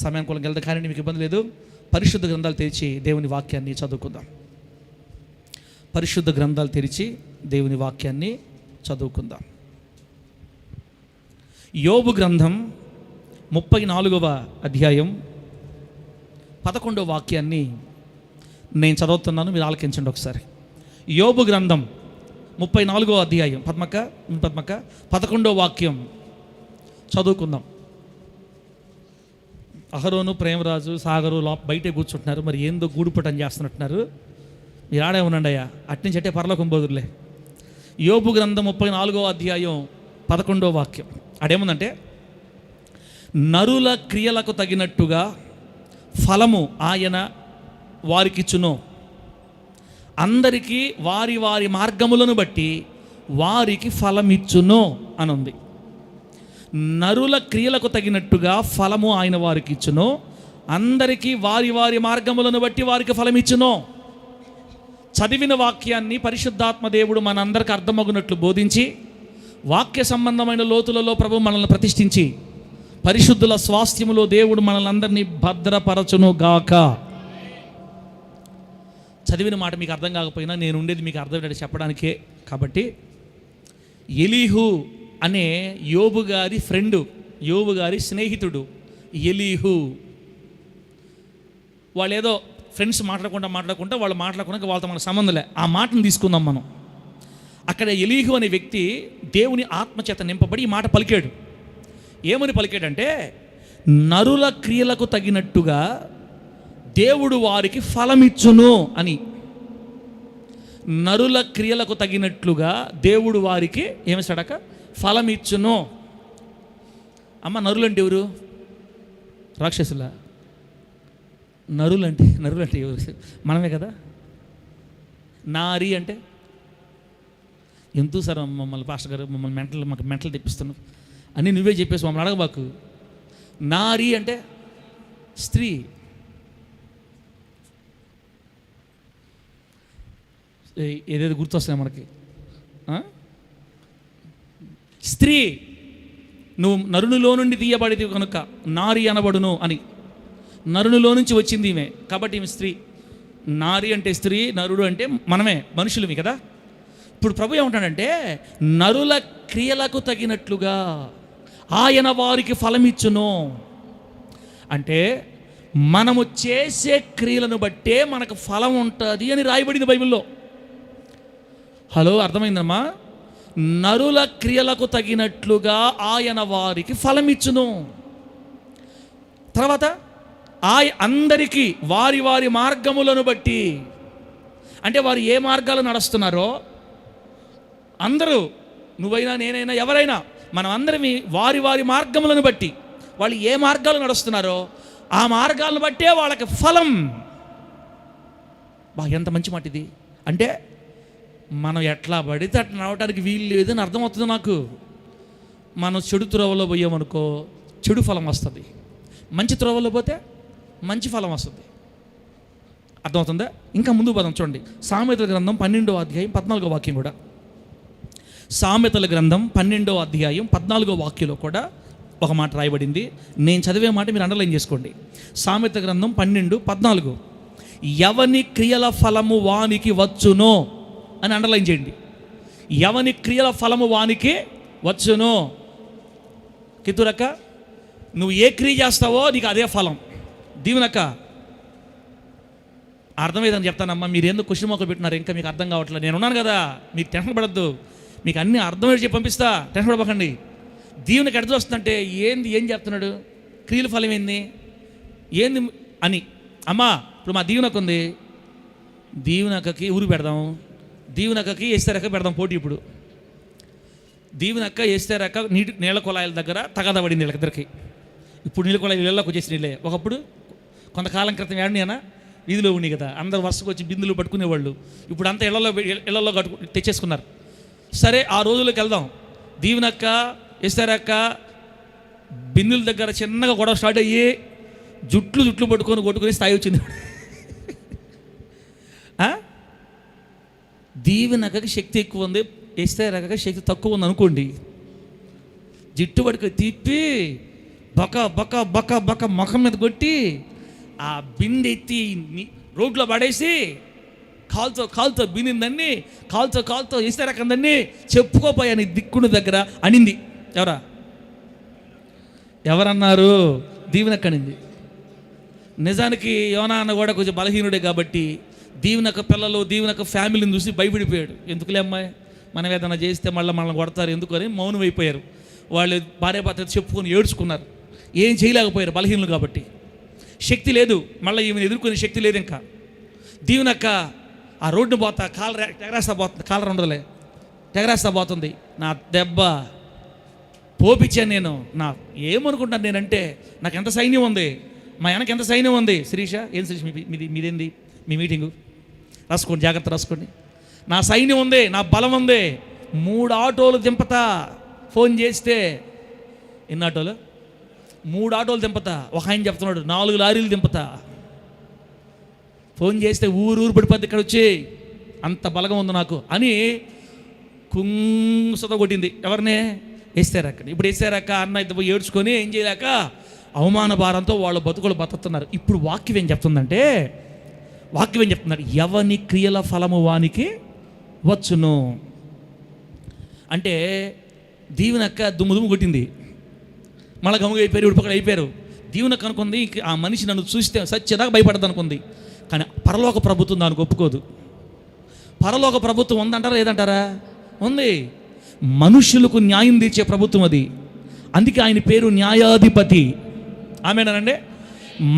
సమయానుకూలంగా వెళ్తే కానీ మీకు ఇబ్బంది లేదు. పరిశుద్ధ గ్రంథాలు తెరిచి దేవుని వాక్యాన్ని చదువుకుందాం. పరిశుద్ధ గ్రంథాలు తెరిచి దేవుని వాక్యాన్ని చదువుకుందాం. యోబు గ్రంథం 34వ అధ్యాయం 11వ వాక్యాన్ని నేను చదువుతున్నాను, మీరు ఆలకించండి ఒకసారి. యోబు గ్రంథం 34వ అధ్యాయం పద్మక్క 11వ వాక్యం చదువుకుందాం. అహరోను, ప్రేమరాజు, సాగరు బయటే కూర్చుంటున్నారు. మరి ఏందో గూడుపటం చేస్తున్నట్టున్నారు. మీరు ఆడే ఉండండి అయ్యా, అట్నుంచి అట్టే పరలోకం పోదురులే. యోబు గ్రంథం 34వ అధ్యాయం 11వ వాక్యం అడేముందంటే, నరుల క్రియలకు తగినట్టుగా ఫలము ఆయన వారికిచ్చును, అందరికీ వారి వారి మార్గములను బట్టి వారికి ఫలమిచ్చును అని ఉంది. నరుల క్రియలకు తగినట్టుగా ఫలము ఆయన వారికి ఇచ్చును, అందరికీ వారి వారి మార్గములను బట్టి వారికి ఫలమిచ్చును. చదివిన వాక్యాన్ని పరిశుద్ధాత్మ దేవుడు మనందరికి అర్థమగునట్లు బోధించి, వాక్య సంబంధమైన లోతులలో ప్రభు మనల్ని ప్రతిష్ఠించి, పరిశుద్ధుల స్వాస్థ్యములో దేవుడు మనల్ని అందరినీ భద్రపరచును గాక. చదివిన మాట మీకు అర్థం కాకపోయినా నేను ఉండేది మీకు అర్థమయ్యేది చెప్పడానికే. కాబట్టి ఎలీహు అనే యోబు గారి ఫ్రెండు, యోబు గారి స్నేహితుడు ఎలీహు. వాళ్ళు ఏదో ఫ్రెండ్స్ మాట్లాడుకుంటా వాళ్ళు మాట్లాడుకున్నాక వాళ్ళతో మనకు సంబంధంలే. ఆ మాటను తీసుకుందాం మనం. అక్కడ ఎలీహు అనే వ్యక్తి దేవుని ఆత్మచేత నింపబడి ఈ మాట పలికాడు. ఏమని పలికాడంటే, నరుల క్రియలకు తగినట్టుగా దేవుడు వారికి ఫలమిచ్చును అని. నరుల క్రియలకు తగినట్లుగా దేవుడు వారికి ఏమిస్తాడక ఫలమిచ్చును. అమ్మ, నరులంటే ఎవరు? రాక్షసులా? నరులంటే ఎవరు? మనమే కదా. నారి అంటే ఎందుకు సార్ మమ్మల్ని పాస్టర్ గారు మమ్మల్ని మాకు మెంటల్ తెప్పిస్తున్నావు అని నువ్వే చెప్పేసి మమ్మల్ని అడగబాకు. నారి అంటే స్త్రీ. ఏదేదో గుర్తొస్తున్నాయి మనకి. స్త్రీ, నువ్వు నరునిలో నుండి తీయబడిది కనుక నారి అనబడును అని. నరునిలో నుంచి వచ్చింది ఈమె, కాబట్టి ఈమె స్త్రీ. నారి అంటే స్త్రీ, నరుడు అంటే మనమే, మనుషులమి కదా. ఇప్పుడు ప్రభు ఏమంటాడంటే, నరుల క్రియలకు తగినట్లుగా ఆయన వారికి ఫలమిచ్చును. అంటే మనము చేసే క్రియలను బట్టే మనకు ఫలం ఉంటుంది అని రాయబడింది బైబిల్లో. హలో, అర్థమైందమ్మా? నరుల క్రియలకు తగినట్లుగా ఆయన వారికి ఫలమిచ్చును. తర్వాత అందరికీ వారి వారి మార్గములను బట్టి, అంటే వారు ఏ మార్గాలు నడుస్తున్నారో అందరూ, నువ్వైనా నేనైనా ఎవరైనా, మనం అందరం వారి వారి మార్గములను బట్టి, వాళ్ళు ఏ మార్గాలు నడుస్తున్నారో ఆ మార్గాలను బట్టే వాళ్ళకి ఫలం. ఎంత మంచి మాట ఇది. అంటే మనం ఎట్లా పడితే అట్లా నడవటానికి వీలు లేదని అర్థమవుతుంది నాకు. మనం చెడు త్రోవలో పోయామనుకో చెడు ఫలం వస్తుంది, మంచి త్రోవలో పోతే మంచి ఫలం వస్తుంది. అర్థమవుతుందా? ఇంకా ముందు పదం చూడండి. సామెతల గ్రంథం 12వ అధ్యాయం 14వ వాక్యం కూడా. సామెతల గ్రంథం 12వ అధ్యాయం 14వ వాక్యంలో కూడా ఒక మాట రాయబడింది. నేను చదివే మాట మీరు అండర్లైన్ చేసుకోండి. సామెత గ్రంథం 12:14, ఎవని క్రియల ఫలము వానికి వచ్చునో అని అండర్లైన్ చేయండి. ఎవని క్రియల ఫలము వానికి వచ్చునో. కితురక్క, నువ్వు ఏ క్రియ చేస్తావో నీకు అదే ఫలం. దీవెనక్క, అర్థమైందని చెప్తానమ్మా. మీరు ఎందుకు క్వశ్చన్ మొక్కలు పెట్టినారు? ఇంకా మీకు అర్థం కావట్లేదు. నేను ఉన్నాను కదా, మీకు టెన్షన్ పడద్దు. మీకు అన్నీ అర్థమయ్యే చెప్పి పంపిస్తా, టెన్షన్ పడబకండి. దీవెనకి ఎడత వస్తుందంటే ఏం చెప్తున్నాడు? క్రియల ఫలం ఏంది అని. అమ్మా, ఇప్పుడు మా దీవెనకు ఉంది, దీవెనక్కకి ఊరు పెడదాం, దీవెనక్కకి వేస్తారక్క పెడదాం పోటీ. ఇప్పుడు దీవెనక్క వేస్తారక్క నీళ్ళ కుళాయిల దగ్గర తగాదా పడింది వీళ్ళకిద్దరికి. ఇప్పుడు నీళ్ళ కుళాయిలు ఇళ్ళలోకి వచ్చేసి నీళ్ళే. ఒకప్పుడు కొంతకాలం క్రితం ఏడనేనా వీధిలో ఉండి కదా, అందరు వరుసకు వచ్చి బిందులు పట్టుకునేవాళ్ళు. ఇప్పుడు అంతా ఇళ్లలో తెచ్చేసుకున్నారు. సరే, ఆ రోజుల్లోకి వెళ్దాం. దీవెనక్క వేస్తారక్క బిందుల దగ్గర చిన్నగా గొడవ స్టార్ట్ అయ్యి జుట్లు కొట్టుకొని స్థాయి వచ్చింది. దీవెనక్కకి శక్తి ఎక్కువ ఉంది, వేస్తారక్క శక్తి తక్కువ ఉంది అనుకోండి. జిట్టు పడుకొని తిప్పి బక బక బక బక ముఖం మీద కొట్టి ఆ బిందె ఎత్తి రోడ్లో పడేసి కాలుతో బిందిందన్ని కాలుతో ఇస్తారకందన్ని చెప్పుకోపోయాను దిక్కుని దగ్గర అనింది. ఎవరన్నారు? దీవెనక్క అనింది. నిజానికి యోనా అన్న కూడా కొంచెం బలహీనుడే కాబట్టి దీవెనక్క పిల్లలు దీవెనక్క ఫ్యామిలీని చూసి భయపడిపోయాడు. ఎందుకులే అమ్మాయి, మనం ఏదైనా చేస్తే మనల్ని కొడతారు ఎందుకని మౌనం అయిపోయారు. వాళ్ళు భార్యాభర్త చెప్పుకొని ఏడ్చుకున్నారు. ఏం చేయలేకపోయారు, బలహీనులు కాబట్టి. శక్తి లేదు, మళ్ళీ ఈమెను ఎదుర్కొనే శక్తి లేదు. ఇంకా దీవెనక్క ఆ రోడ్డును పోతా తెగరేస్తా పోతుంది, కాలర్ ఉండదులే, తెగరేస్తా పోతుంది. నా దెబ్బ పోపిచ్చాను నేను. ఏమనుకుంటాను నేనంటే నాకు ఎంత సైన్యం ఉంది, మా వెనక ఎంత సైన్యం ఉంది. శిరీష, ఏం శిరీష మీదేంది మీ మీటింగు? రాసుకోండి, జాగ్రత్త రాసుకోండి. నా సైన్యం ఉంది, నా బలం ఉంది. 3 ఆటోలు దింపతా. ఫోన్ చేస్తే ఎన్ని ఆటోలు? 3 ఆటోలు దింపతా. ఒక ఆయన చెప్తున్నాడు 4 లారీలు దింపతా. ఫోన్ చేస్తే ఊరు పడిపోద్ది ఇక్కడ వచ్చి, అంత బలగం ఉంది నాకు అని కుంసతో కొట్టింది. ఎవరినే? వేస్తారక్క. ఇప్పుడు వేస్తారక్క అన్న ఇద్దరు ఏడ్చుకొని ఏం చేయలేక అవమాన భారంతో వాళ్ళ బతుకులు బతుకుతున్నారు. ఇప్పుడు వాక్యం ఏం చెప్తుందంటే, ఎవని క్రియల ఫలము వానికి వచ్చును అంటే, దీవెనక్క దుమ్ము కొట్టింది. మళ్ళీ గమ్ముగా అయిపోయారు, ఉడిపక్కడు అయిపోయారు. దీవెనక్క అనుకుంది ఆ మనిషి నన్ను చూస్తే సత్యదాకా భయపడదు అనుకుంది. కానీ పరలోక ప్రభుత్వం దానికి ఒప్పుకోదు. పరలోక ప్రభుత్వం ఉందంటారా లేదంటారా? ఉంది. మనుషులకు న్యాయం తీర్చే ప్రభుత్వం అది. అందుకే ఆయన పేరు న్యాయాధిపతి. ఆమేనండి.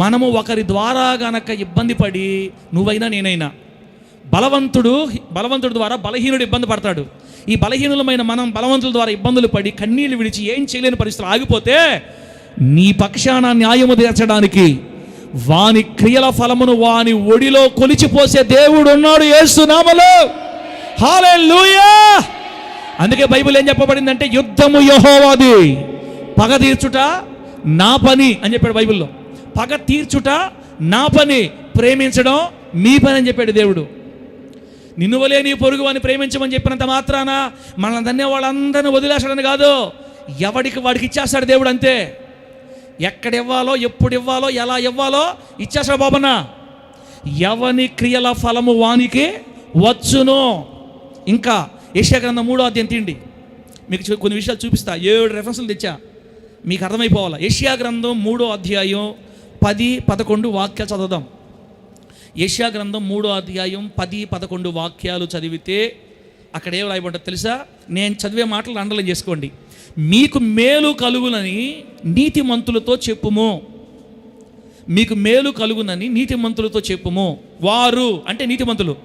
మనము ఒకరి ద్వారా గనక ఇబ్బంది పడి, నువ్వైనా నేనైనా, బలవంతుడు ద్వారా బలహీనుడు ఇబ్బంది పడతాడు. ఈ బలహీనులమైన మనం బలవంతుల ద్వారా ఇబ్బందులు పడి కన్నీళ్లు విడిచి ఏం చేయలేని పరిస్థితులు ఆగిపోతే, నీ పక్షాన న్యాయము తీర్చడానికి వాని క్రియల ఫలమును వాని ఒడిలో కొలిచిపోసే దేవుడు ఉన్నాడు యేసు నామములో. హల్లెలూయా. అందుకే బైబిల్ ఏం చెప్పబడిందంటే, యుద్ధము యెహోవాది, పగ తీర్చుట నా పని అని చెప్పాడు బైబిల్లో. పగ తీర్చుట నా పని, ప్రేమించడం మీ పని అని చెప్పాడు దేవుడు. నిన్ను వలే నీ పొరుగు అని ప్రేమించమని చెప్పినంత మాత్రాన మనల్ని దన్నే వాళ్ళందరినీ వదిలేస్తాడని కాదు. ఎవడికి వాడికి ఇచ్చేస్తాడు దేవుడు, అంతే. ఎక్కడ ఇవ్వాలో, ఎప్పుడు ఇవ్వాలో, ఎలా ఇవ్వాలో ఇచ్చేస్తాడు బాబన్న. ఎవని క్రియల ఫలము వానికి వచ్చును. ఇంకా యెషయా గ్రంథం 3వ అధ్యాయం తీయండి, మీకు కొన్ని విషయాలు చూపిస్తా. 7 రెఫరెన్సులు తెచ్చా, మీకు అర్థమైపోవాలి. యెషయా గ్రంథం 3వ అధ్యాయం 10-11 వాక్యాలు చదువుదాం. యెషయా గ్రంథం 3వ అధ్యాయం 10-11 వాక్యాలు చదివితే అక్కడ ఏం రాయబడ్డదో తెలుసా? నేను చదివే మాటలు అండర్లైన్ చేసుకోండి. మీకు మేలు కలుగునని నీతిమంతులతో చెప్పుము. మీకు మేలు కలుగునని నీతిమంతులతో చెప్పుము. వారు అంటే నీతిమంతులు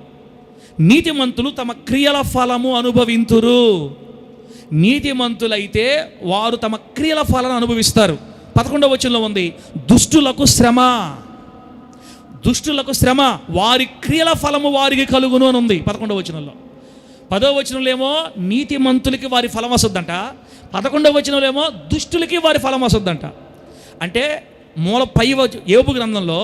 తమ క్రియల ఫలము అనుభవింతురు. నీతిమంతులైతే వారు తమ క్రియల ఫలాన్ని అనుభవిస్తారు. 11వ వచనంలో ఉంది, దుష్టులకు శ్రమ వారి క్రియల ఫలము వారికి కలుగును అని ఉంది 11వ వచనంలో. 10వ వచనంలో ఏమో నీతిమంతులకి వారి ఫలం వస్తుందంట, 11వ వచనంలో ఏమో దుష్టులకి వారి ఫలం వస్తుందంట. అంటే యోబు గ్రంథంలో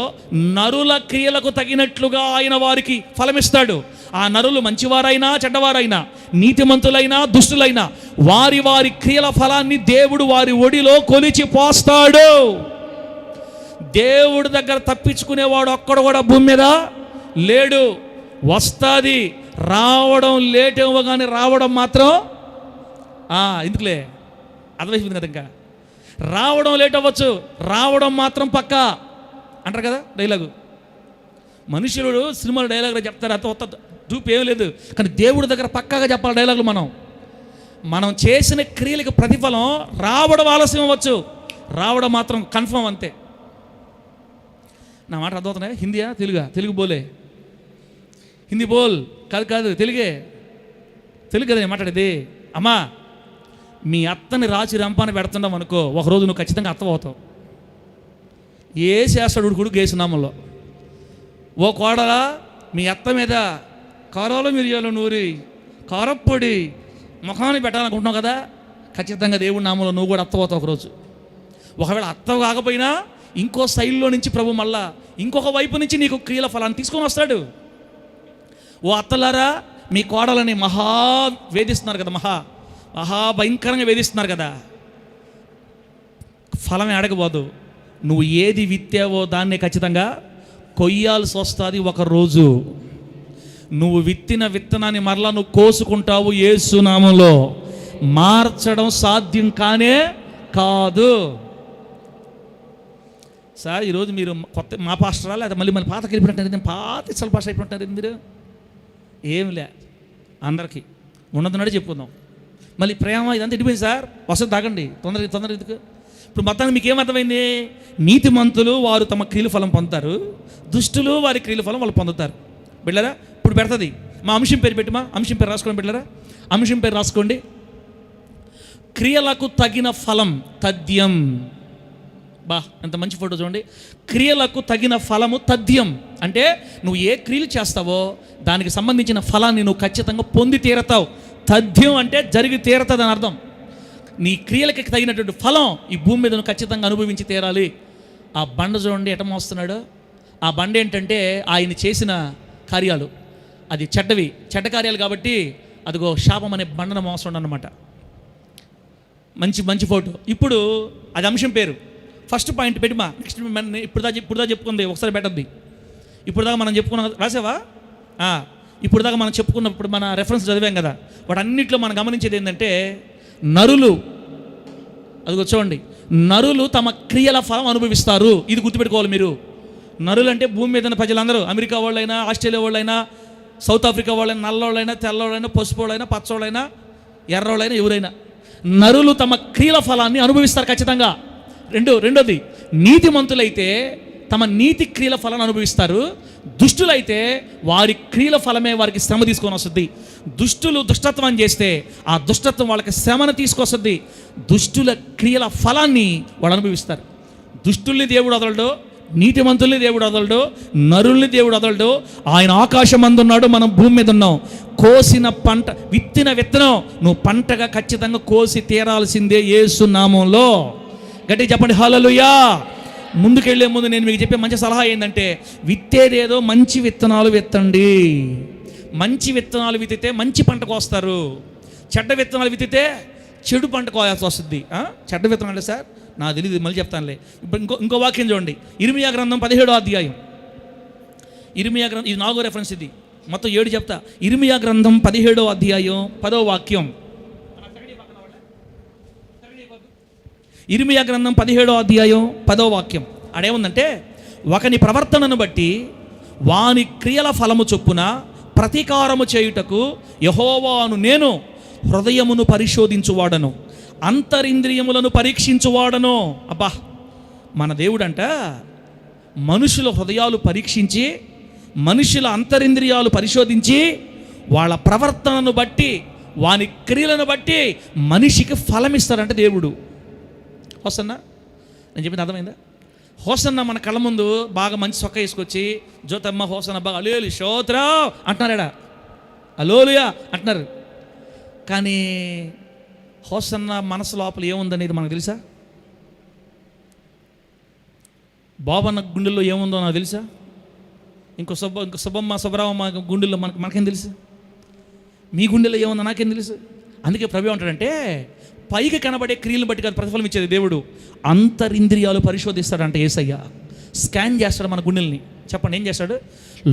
నరుల క్రియలకు తగినట్లుగా ఆయన వారికి ఫలమిస్తాడు. ఆ నరులు మంచివారైనా చెడ్డవారైనా, నీతిమంతులైనా దుష్టులైనా, వారి క్రియల ఫలాన్ని దేవుడు వారి ఒడిలో కొలిచి పోస్తాడు. దేవుడి దగ్గర తప్పించుకునేవాడు ఒక్కడు కూడా భూమి మీద లేడు. వస్తుంది, రావడం లేట్ ఏమో కానీ రావడం మాత్రం ఎందుకులే, అర్థమైపోయింది కదా. ఇంకా రావడం లేట్ అవ్వచ్చు, రావడం మాత్రం పక్కా అంటారు కదా డైలాగు. మనుషులు సినిమాలో డైలాగులు చెప్తారు, అంత చూపు ఏం లేదు. కానీ దేవుడి దగ్గర పక్కాగా చెప్పాలి డైలాగులు. మనం చేసిన క్రియలకు ప్రతిఫలం రావడం ఆలస్యం అవ్వచ్చు, రావడం మాత్రం కన్ఫర్మ్, అంతే. నా మాట అర్థమవుతున్నాయా? హిందీయా తెలుగు బోలే, హిందీ బోల్. కాదు తెలుగు కదా నేను మాట్లాడేది. అమ్మా, మీ అత్తని రాచి రంపాన పెడుతున్నాం అనుకో, ఒకరోజు నువ్వు ఖచ్చితంగా అత్త అవుతావు. చేస్తాడు ఉడుకుడు గేసునామంలో. ఓ కోడలా, మీ అత్త మీద కారాలు మిరియాలు నూరి కారప్పొడి ముఖాన్ని పెట్టాలనుకుంటున్నావు కదా, ఖచ్చితంగా దేవుడి నామంలో నువ్వు కూడా అత్త అవుతావు ఒకరోజు. ఒకవేళ అత్త కాకపోయినా ఇంకో సైడ్లో నుంచి ప్రభు మళ్ళా ఇంకొక వైపు నుంచి నీకు క్రియల ఫలాన్ని తీసుకొని వస్తాడు. ఓ అత్తలారా, మీ కోడలని వేధిస్తున్నారు కదా, మహా భయంకరంగా వేధిస్తున్నారు కదా. ఫలం ఎడకపోదు. నువ్వు ఏది విత్తావో దాన్ని ఖచ్చితంగా కొయ్యాల్సి వస్తుంది ఒకరోజు. నువ్వు విత్తిన విత్తనాన్ని మరలా నువ్వు కోసుకుంటావు. యేసు నామములో మార్చడం సాధ్యం కానే కాదు. సార్ ఈరోజు మీరు కొత్త మా పాస్టరా లేదా మళ్ళీ పాతకి వెళ్ళిపోయినట్టు, నేను పాత ఇసలు పాస్టర్ అయిపోయినట్టు మీరు. ఏం లే, అందరికీ ఉన్నదన్నాడు చెప్పుకుందాం. మళ్ళీ ప్రేమ ఇదంతా ఇడిపోయింది సార్, వసతి తాగండి తొందరగా ఎందుకు. ఇప్పుడు మొత్తానికి మీకు ఏమర్థమైంది? నీతిమంతులు వారు తమ క్రియల ఫలం పొందుతారు, దుష్టులు వారి క్రియల ఫలం వాళ్ళు పొందుతారు. బిడ్డరా ఇప్పుడు పెడుతుంది. మా అంశం పేరు పెట్టి, మా అంశం పేరు రాసుకోండి బిడ్డరా. అంశం పేరు రాసుకోండి. క్రియలకు తగిన ఫలం తథ్యం. బా ఎంత మంచి ఫోటో చూడండి. క్రియలకు తగిన ఫలము తథ్యం అంటే నువ్వు ఏ క్రియలు చేస్తావో దానికి సంబంధించిన ఫలాన్ని నువ్వు ఖచ్చితంగా పొంది తీరతావు. తథ్యం అంటే జరిగి తీరతుంది అని అర్థం. నీ క్రియలకి తగినటువంటి ఫలం ఈ భూమి మీద నువ్వు ఖచ్చితంగా అనుభవించి తీరాలి. ఆ బండ చూడండి ఎట మోస్తున్నాడు. ఆ బండ ఏంటంటే ఆయన చేసిన కార్యాలు, అది చెడ్డ కార్యాలు కాబట్టి అదిగో శాపం అనే బండను మోస్తుండ అన్నమాట. మంచి ఫోటో. ఇప్పుడు అది అంశం పేరు. ఫస్ట్ పాయింట్ పెట్టి మా నెక్స్ట్ ఇప్పుడు చెప్పుకుంది ఒకసారి పెట్టద్ది. ఇప్పుడు దాకా మనం చెప్పుకున్నాం, రాసావా? ఇప్పుడు దాకా మనం చెప్పుకున్నప్పుడు మన రెఫరెన్స్ చదివాం కదా, వాటన్నిటిలో మనం గమనించేది ఏంటంటే నరులు, అది చూడండి, నరులు తమ క్రియల ఫలం అనుభవిస్తారు. ఇది గుర్తుపెట్టుకోవాలి మీరు. నరులు అంటే భూమి మీద ఉన్న ప్రజలందరూ, అమెరికా వాళ్ళైనా, ఆస్ట్రేలియా వాళ్ళైనా, సౌత్ ఆఫ్రికా వాళ్ళైనా, నల్లోళ్ళైనా, తెల్లవాళ్ళైనా, పసుపోళ్ళైనా, పచ్చోళ్ళైనా, ఎర్రోళ్ళైనా, ఎవరైనా నరులు తమ క్రియల ఫలాన్ని అనుభవిస్తారు ఖచ్చితంగా. రెండోది, నీతిమంతులైతే తమ నీతి క్రియల ఫలాన్ని అనుభవిస్తారు. దుష్టులైతే వారి క్రియల ఫలమే వారికి శ్రమ తీసుకొని వస్తుంది. దుష్టులు దుష్టత్వం చేస్తే ఆ దుష్టత్వం వాళ్ళకి శ్రమను తీసుకొస్తుంది. దుష్టుల క్రియల ఫలాన్ని వాళ్ళు అనుభవిస్తారు. దుష్టుల్ని దేవుడు వదలడు, నీతిమంతుల్ని దేవుడు వదలడు, నరుల్ని దేవుడు వదలడు. ఆయన ఆకాశం అందున్నాడు, మనం భూమి మీద ఉన్నాం. కోసిన పంట, విత్తిన విత్తనం నువ్వు పంటగా ఖచ్చితంగా కోసి తీరాల్సిందే యేసు నామంలో. గట్టిగా చెప్పండి హల్లెలూయా. ముందుకెళ్లే ముందు నేను మీకు చెప్పే మంచి సలహా ఏంటంటే, విత్తేదేదో మంచి విత్తనాలు విత్తండి. మంచి విత్తనాలు విత్తితే మంచి పంట కోస్తారు. చెడ్డ విత్తనాలు విత్తితే చెడు పంట కోయాల్సి వస్తుంది. చెడ్డ విత్తనాలు సార్ నాకు తెలియదు, మళ్ళీ చెప్తానులే. ఇప్పుడు ఇంకో వాక్యం చూడండి. ఇర్మియా గ్రంథం 17వ అధ్యాయం. ఇర్మియా గ్రంథం, ఇది 4వ రెఫరెన్స్, ఇది మొత్తం 7 చెప్తా. ఇర్మియా గ్రంథం 17వ అధ్యాయం 10వ వాక్యం. ఇర్మియా గ్రంథం 17వ అధ్యాయం 10వ వాక్యం. ఆడేముందంటే, ఒకని ప్రవర్తనను బట్టి వాని క్రియల ఫలము చొప్పున ప్రతీకారము చేయుటకు యెహోవాను నేను హృదయమును పరిశోధించువాడను, అంతరింద్రియములను పరీక్షించువాడను. అబ్బా, మన దేవుడంట మనుషుల హృదయాలు పరీక్షించి, మనుషుల అంతరింద్రియాలు పరిశోధించి, వాళ్ళ ప్రవర్తనను బట్టి, వాని క్రియలను బట్టి మనిషికి ఫలం ఇస్తారంట దేవుడు. హోసన్న, నేను చెప్పింది అర్థమైందా? హోసన్న మన కళ్ళ ముందు బాగా మంచి సొక్క వేసుకొచ్చి, జ్యోతమ్మ హోసన్న బాగా అలోలు శోత్రా అంటున్నారా, అలోలుయా అంటున్నారు. కానీ హోసన్న మనసు లోపల ఏముందనేది మనకు తెలుసా? బాబన్న గుండెల్లో ఏముందో నాకు తెలుసా? ఇంకో సుబ్బమ్మ గుండెల్లో మనకేం తెలుసు? మీ గుండెల్లో ఏముందో నాకేం తెలుసు? అందుకే ప్రభు అంటాడంటే, పైకి కనబడే క్రియలను బట్టి కాదు ప్రతిఫలం ఇచ్చేది దేవుడు, అంతరింద్రియాలు పరిశోధిస్తాడంట యేసయ్య. స్కాన్ చేస్తాడు మన గుండెల్ని. చెప్పండి, ఏం చేస్తాడు?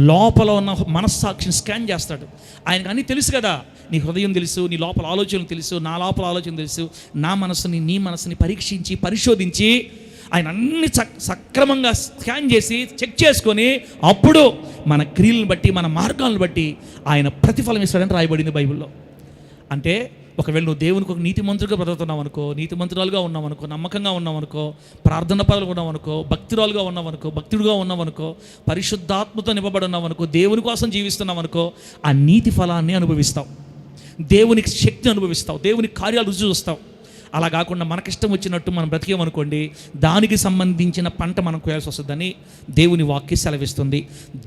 లోపల ఉన్న మనస్సాక్షిని స్కాన్ చేస్తాడు. ఆయనకు అన్నీ తెలుసు కదా. నీ హృదయం తెలుసు, నీ లోపల ఆలోచనలు తెలుసు, నా లోపల ఆలోచన తెలుసు. నా మనసుని, నీ మనసుని పరీక్షించి పరిశోధించి ఆయన అన్ని సక్రమంగా స్కాన్ చేసి చెక్ చేసుకొని అప్పుడు మన క్రియలను బట్టి, మన మార్గాలను బట్టి ఆయన ప్రతిఫలం ఇస్తాడని రాయబడింది బైబిల్లో. అంటే ఒకవేళ నువ్వు దేవునికి ఒక నీతిమంతుడిగా బ్రతుకుతున్నావు అనుకో, నీతిమంతురాలుగా ఉన్నావు అనుకో, నమ్మకంగా ఉన్నావు అనుకో, ప్రార్థన పరులుగా ఉన్నావు అనుకో, భక్తురాలుగా ఉన్నావు అనుకో, భక్తుడిగా ఉన్నావు అనుకో, పరిశుద్ధాత్మతో నింపబడి ఉన్నావు అనుకో, దేవుని కోసం జీవిస్తున్నావు అనుకో, ఆ నీతి ఫలాన్ని అనుభవిస్తావు, దేవునికి శక్తి అనుభవిస్తావు, దేవుని కార్యాలు రుచి చూస్తావు. అలా కాకుండా మనకిష్టం వచ్చినట్టు మనం బ్రతికేమనుకోండి, దానికి సంబంధించిన పంట మనం కోయాల్సి వస్తుందని దేవుని వాక్యం సెలవిస్తుంది.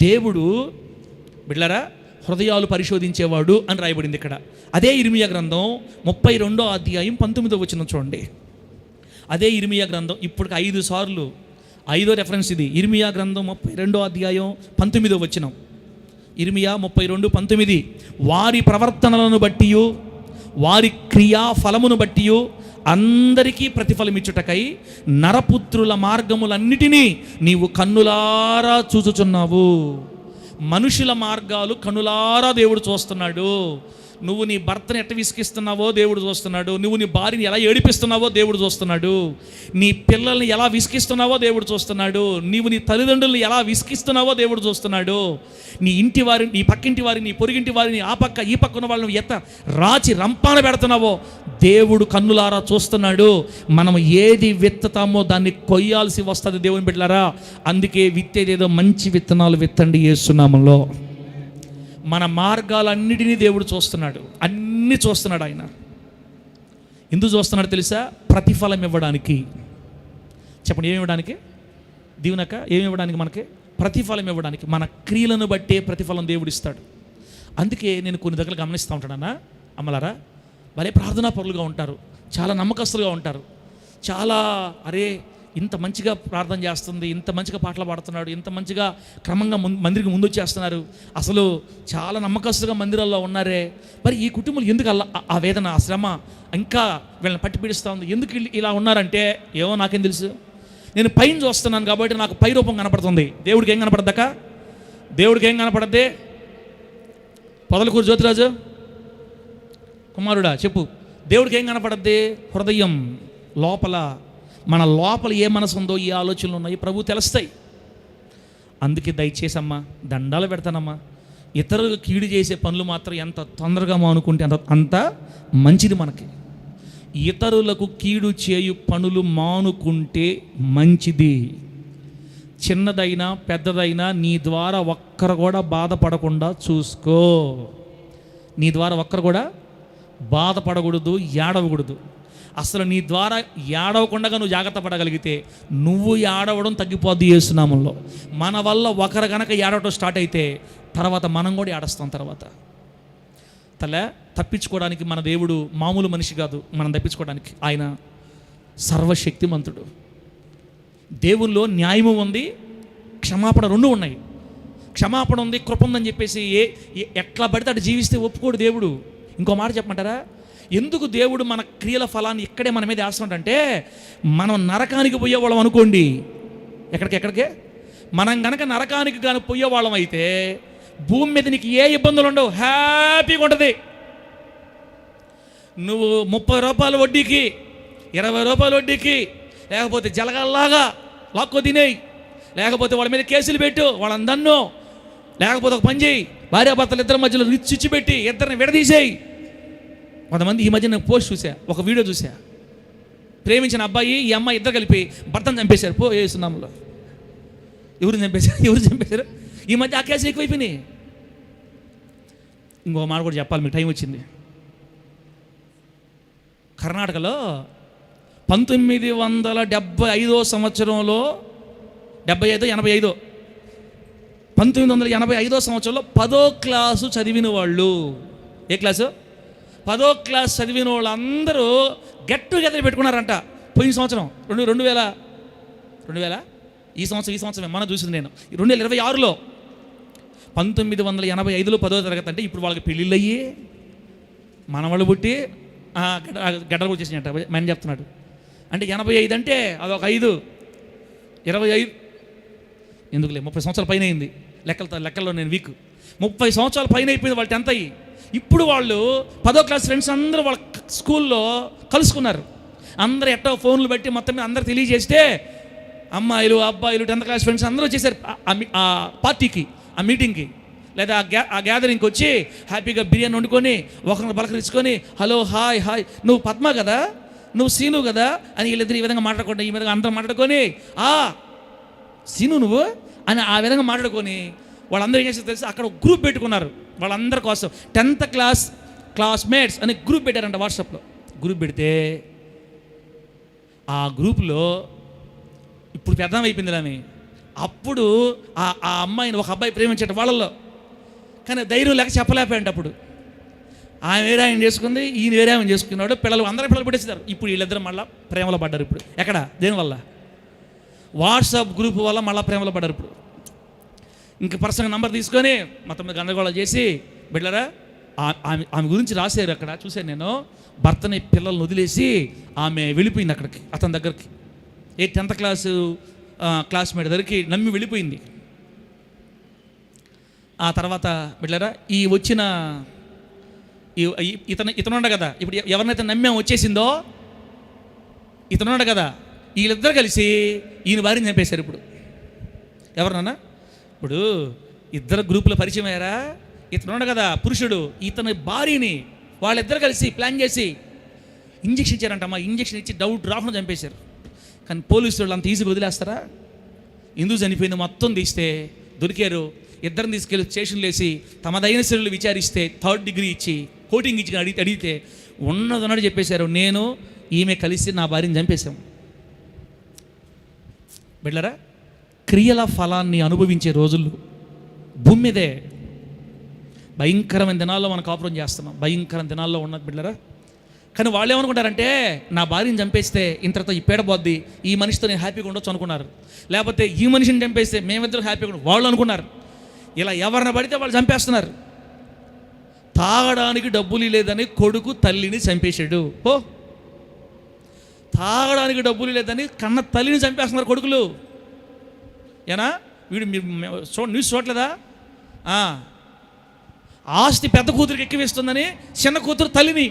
దేవుడు బిడ్డలారా హృదయాలు పరిశోధించేవాడు అని రాయబడింది ఇక్కడ. అదే ఇర్మియా గ్రంథం 32వ అధ్యాయం 19వ వచనం చూడండి. అదే ఇర్మియా గ్రంథం, ఇప్పుడు 5 సార్లు 5వ రెఫరెన్స్ ఇది. ఇర్మియా గ్రంథం 32వ అధ్యాయం 19వ వచనం. ఇర్మియా 32:19. వారి ప్రవర్తనలను బట్టి వారి క్రియా ఫలమును బట్టి అందరికీ ప్రతిఫలం ఇచ్చుటకై నరపుత్రుల మార్గములన్నిటినీ నీవు కన్నులారా చూచుచున్నావు. మనుషుల మార్గాలు కన్నులారా దేవుడు చూస్తున్నాడు. నువ్వు నీ భర్తని ఎట్ట విసిగిస్తున్నావో దేవుడు చూస్తున్నాడు. నువ్వు నీ భార్యని ఎలా ఏడిపిస్తున్నావో దేవుడు చూస్తున్నాడు. నీ పిల్లల్ని ఎలా విసిగిస్తున్నావో దేవుడు చూస్తున్నాడు. నీవు నీ తల్లిదండ్రులను ఎలా విసిగిస్తున్నావో దేవుడు చూస్తున్నాడు. నీ ఇంటి వారిని, నీ పక్కింటి వారిని, నీ పొరుగింటి వారిని, ఆ పక్క ఈ పక్క ఉన్న వాళ్ళని ఎత్త రాచి రంపాన పెడుతున్నావో దేవుడు కన్నులారా చూస్తున్నాడు. మనం ఏది విత్తుతామో దాన్ని కొయ్యాల్సి వస్తుంది దేవుని బిడ్డలారా. అందుకే విత్తేదేదో మంచి విత్తనాలు విత్తండి యేసు నామములో. మన మార్గాలన్నిటినీ దేవుడు చూస్తున్నాడు, అన్నీ చూస్తున్నాడు. ఆయన ఎందుకు చూస్తున్నాడు తెలుసా? ప్రతిఫలం ఇవ్వడానికి. చెప్పండి, ఏమి ఇవ్వడానికి? దీవెనక ఏమి ఇవ్వడానికి? మనకి ప్రతిఫలం ఇవ్వడానికి. మన క్రియలను బట్టే ప్రతిఫలం దేవుడు ఇస్తాడు. అందుకే నేను కొన్ని దగ్గర గమనిస్తూ ఉంటానన్నా, అమ్మలారా, భలే ప్రార్థనా పరులుగా ఉంటారు, చాలా నమ్మకస్తులుగా ఉంటారు, చాలా అరే ఇంత మంచిగా ప్రార్థన చేస్తుంది, ఇంత మంచిగా పాటలు పాడుతున్నాడు, ఇంత మంచిగా క్రమంగా మందిరికి ముందు వచ్చేస్తున్నారు, అసలు చాలా నమ్మకస్తుగా మందిరాల్లో ఉన్నారే, మరి ఈ కుటుంబంలో ఎందుకు అలా ఆ వేదన, ఆ శ్రమ ఇంకా వీళ్ళని పట్టి పీడిస్తూ ఉంది, ఎందుకు ఇలా ఉన్నారంటే ఏమో నాకేం తెలుసు. నేను పైన చూస్తున్నాను కాబట్టి నాకు పై రూపం కనపడుతుంది. దేవుడికి ఏం కనపడద్దక? దేవుడికి ఏం కనపడద్ది? పొదలకూరు జ్యోతిరాజు కుమారుడా చెప్పు, దేవుడికి ఏం కనపడద్ది? హృదయం లోపల, మన లోపల ఏ మనసు ఉందో, ఏ ఆలోచనలు ఉన్నాయో ప్రభు తెలుస్తాయి. అందుకే దయచేసమ్మా దండాలు పెడతానమ్మా, ఇతరులకు కీడు చేసే పనులు మాత్రం ఎంత తొందరగా మానుకుంటే అంత మంచిది మనకి. ఇతరులకు కీడు చేయు పనులు మానుకుంటే మంచిది. చిన్నదైనా పెద్దదైనా నీ ద్వారా ఒక్కరు కూడా బాధపడకుండా చూసుకో. నీ ద్వారా ఒక్కరు కూడా బాధపడకూడదు, ఏడవకూడదు. అసలు నీ ద్వారా ఏడవకుండా నువ్వు జాగ్రత్త పడగలిగితే నువ్వు ఏడవడం తగ్గిపోద్ది యేసు నామములో. మన వల్ల ఒకరు గనక ఏడవటం స్టార్ట్ అయితే తర్వాత మనం కూడా ఏడుస్తాం. తర్వాత తప్పించుకోవడానికి మన దేవుడు మామూలు మనిషి కాదు. మనం తప్పించుకోవడానికి ఆయన సర్వశక్తిమంతుడు. దేవుల్లో న్యాయము ఉంది, క్షమాపణ రెండు ఉన్నాయి. క్షమాపణ ఉంది, కృప ఉందని చెప్పేసి ఎట్లా పడితే అటు జీవిస్తే ఒప్పుకోడు దేవుడు. ఇంకో మాట చెప్పమంటారా? ఎందుకు దేవుడు మన క్రియల ఫలాన్ని ఇక్కడే మన మీద వేస్తున్నాడంటే, మనం నరకానికి పోయేవాళ్ళం అనుకోండి, ఎక్కడికే మనం కనుక నరకానికి కానీ పోయేవాళ్ళం అయితే భూమి మీద నీకు ఏ ఇబ్బందులు ఉండవు, హ్యాపీగా ఉంటుంది. నువ్వు 30 రూపాయల వడ్డీకి, 20 రూపాయల వడ్డీకి, లేకపోతే జలగల్లాగా లాక్కో తినేయి, లేకపోతే వాళ్ళ మీద కేసులు పెట్టు, వాళ్ళందన్నో, లేకపోతే ఒక పని చేయి, భార్యాభర్తలు ఇద్దరి మధ్యలో రిచ్చి పెట్టి ఇద్దరిని విడదీసేయి. కొంతమంది ఈ మధ్య నేను పోస్ట్ చూసా, ఒక వీడియో చూసా, ప్రేమించిన అబ్బాయి ఈ అమ్మాయి ఇద్దరు కలిపి భర్తను చంపేశారు. యేసు నామములో. ఎవరు చంపేశారు? ఈ మధ్య ఆ కేసులు ఎక్కువైపోయినాయి. ఇంకో మాట కూడా చెప్పాలి, మీకు టైం వచ్చింది. కర్ణాటకలో 1975 సంవత్సరంలో 1985 సంవత్సరంలో 10వ క్లాసు చదివిన వాళ్ళు, ఏ క్లాసు? 10వ క్లాస్ చదివిన వాళ్ళందరూ గెట్ టుగెదర్ పెట్టుకున్నారంట. పోయిన సంవత్సరం 2000 ఈ సంవత్సరమే మనం చూసింది నేను 2026లో. 1985లో 10వ తరగతి అంటే ఇప్పుడు వాళ్ళకి పెళ్ళిళ్ళు అయ్యి మనవాళ్ళు పుట్టి గడ్డలు వచ్చేసినట్ట మనం చెప్తున్నాడు. అంటే 85 అంటే అదొక 5, 25 ఎందుకులే, 30 సంవత్సరాల పైన అయింది. లెక్కల్లో నేను వీక్. 30 సంవత్సరాల పైన అయిపోయింది వాళ్ళు 10th అయ్యి. ఇప్పుడు వాళ్ళు 10వ క్లాస్ ఫ్రెండ్స్ అందరూ వాళ్ళ స్కూల్లో కలుసుకున్నారు. అందరూ ఎట్టో ఫోన్లు బట్టి మొత్తం మీద అందరూ తెలియజేస్తే అమ్మాయిలు అబ్బాయిలు 10th క్లాస్ ఫ్రెండ్స్ అందరూ వచ్చేసారు ఆ పార్టీకి, ఆ మీటింగ్కి, లేదా ఆ గ్యాదరింగ్కి వచ్చి హ్యాపీగా బిర్యానీ వండుకొని ఒకరిని పలకరించుకొని హలో హాయ్ నువ్వు పద్మ కదా, నువ్వు సీను కదా అని వీళ్ళిద్దరు ఈ విధంగా మాట్లాడుకుంటా, ఈ విధంగా అందరూ మాట్లాడుకొని సీను నువ్వు అని ఆ విధంగా మాట్లాడుకొని వాళ్ళందరూ ఏం చేస్తారు తెలుసు, అక్కడ గ్రూప్ పెట్టుకున్నారు వాళ్ళందరి కోసం. 10th క్లాస్ క్లాస్మేట్స్ అని గ్రూప్ పెట్టారంట వాట్సాప్లో. గ్రూప్ పెడితే ఆ గ్రూప్లో ఇప్పుడు పెద్దం అయిపోయింది ఆమె. అప్పుడు ఆ అమ్మాయిని ఒక అబ్బాయి ప్రేమించేట వాళ్ళల్లో, కానీ ధైర్యం లేక చెప్పలేకపోయాడు. అప్పుడు ఆమె వేరే ఆయన చేసుకుంది, ఈయన వేరే ఆయన చేసుకున్నాడు, అందరూ పిల్లలు పెట్టేస్తారు. ఇప్పుడు వీళ్ళిద్దరు మళ్ళీ ప్రేమలో పడ్డారు. ఇప్పుడు ఎక్కడ, దేనివల్ల? వాట్సాప్ గ్రూప్ వల్ల మళ్ళీ ప్రేమలో పడ్డారు. ఇప్పుడు ఇంకా పర్సనల్ నంబర్ తీసుకొని మొత్తం మీద గందరగోళం చేసి, బిడ్డలారా ఆమె గురించి రాశారు అక్కడ, చూశాను నేను. భర్తని పిల్లల్ని వదిలేసి ఆమె వెళ్ళిపోయింది అక్కడికి, అతని దగ్గరికి. 10th క్లాసు క్లాస్మేట్ దగ్గరికి నమ్మి వెళ్ళిపోయింది. ఆ తర్వాత బిడ్డలారా, ఈ వచ్చిన ఇతనుండ కదా, ఇప్పుడు ఎవరినైతే నమ్మే వచ్చేసిందో ఇతనుండ కదా, వీళ్ళిద్దరు కలిసి ఈయన భార్యని చంపేశారు. ఇప్పుడు ఎవరినన్నా, ఇప్పుడు ఇద్దరు గ్రూపుల పరిచయం అయ్యారా. ఇతనుండ కదా పురుషుడు, ఇతని భార్యని వాళ్ళిద్దరు కలిసి ప్లాన్ చేసి ఇంజక్షన్ ఇచ్చారంటమ్మా. ఇంజక్షన్ ఇచ్చి డౌట్ రాకుండా చంపేశారు. కానీ పోలీసు వాళ్ళు అంత ఈజీగా వదిలేస్తారా? ఎందుకు చనిపోయింది మొత్తం తీస్తే దొరికారు. ఇద్దరిని తీసుకెళ్ళి స్టేషన్లో వేసి తమదైన శైలిలో విచారిస్తే 3rd డిగ్రీ ఇచ్చి కోటింగ్ ఇచ్చి అడిగితే ఉన్నదన్నట్టు చెప్పేశారు, నేను ఈమె కలిసి నా భార్యని చంపేశాం. బిడ్డలారా, క్రియల ఫలాన్ని అనుభవించే రోజులు భూమి మీదే. భయంకరమైన దినాల్లో మనం కాపురం చేస్తున్నాం, భయంకరమైన దినాల్లో ఉన్నది బిడ్డలారా. కానీ వాళ్ళు ఏమనుకుంటారంటే, నా భార్యని చంపేస్తే ఇంతతో ఈ పేడబోద్ది, ఈ మనిషితో నేను హ్యాపీగా ఉండొచ్చు అనుకున్నారు. లేకపోతే ఈ మనిషిని చంపేస్తే మేమిద్దరు హ్యాపీగా ఉండవు వాళ్ళు అనుకున్నారు. ఇలా ఎవరిని పడితే వాళ్ళు చంపేస్తున్నారు. తాగడానికి డబ్బులు లేదని కొడుకు తల్లిని చంపేశాడు. తాగడానికి డబ్బులు లేదని కన్న తల్లిని చంపేస్తున్నారు కొడుకులు. ఏనా వీడు మీరు న్యూస్ చూడలేదా? ఆస్తి పెద్ద కూతురికి ఎక్కువిస్తుందని చిన్న కూతురు తల్లిని.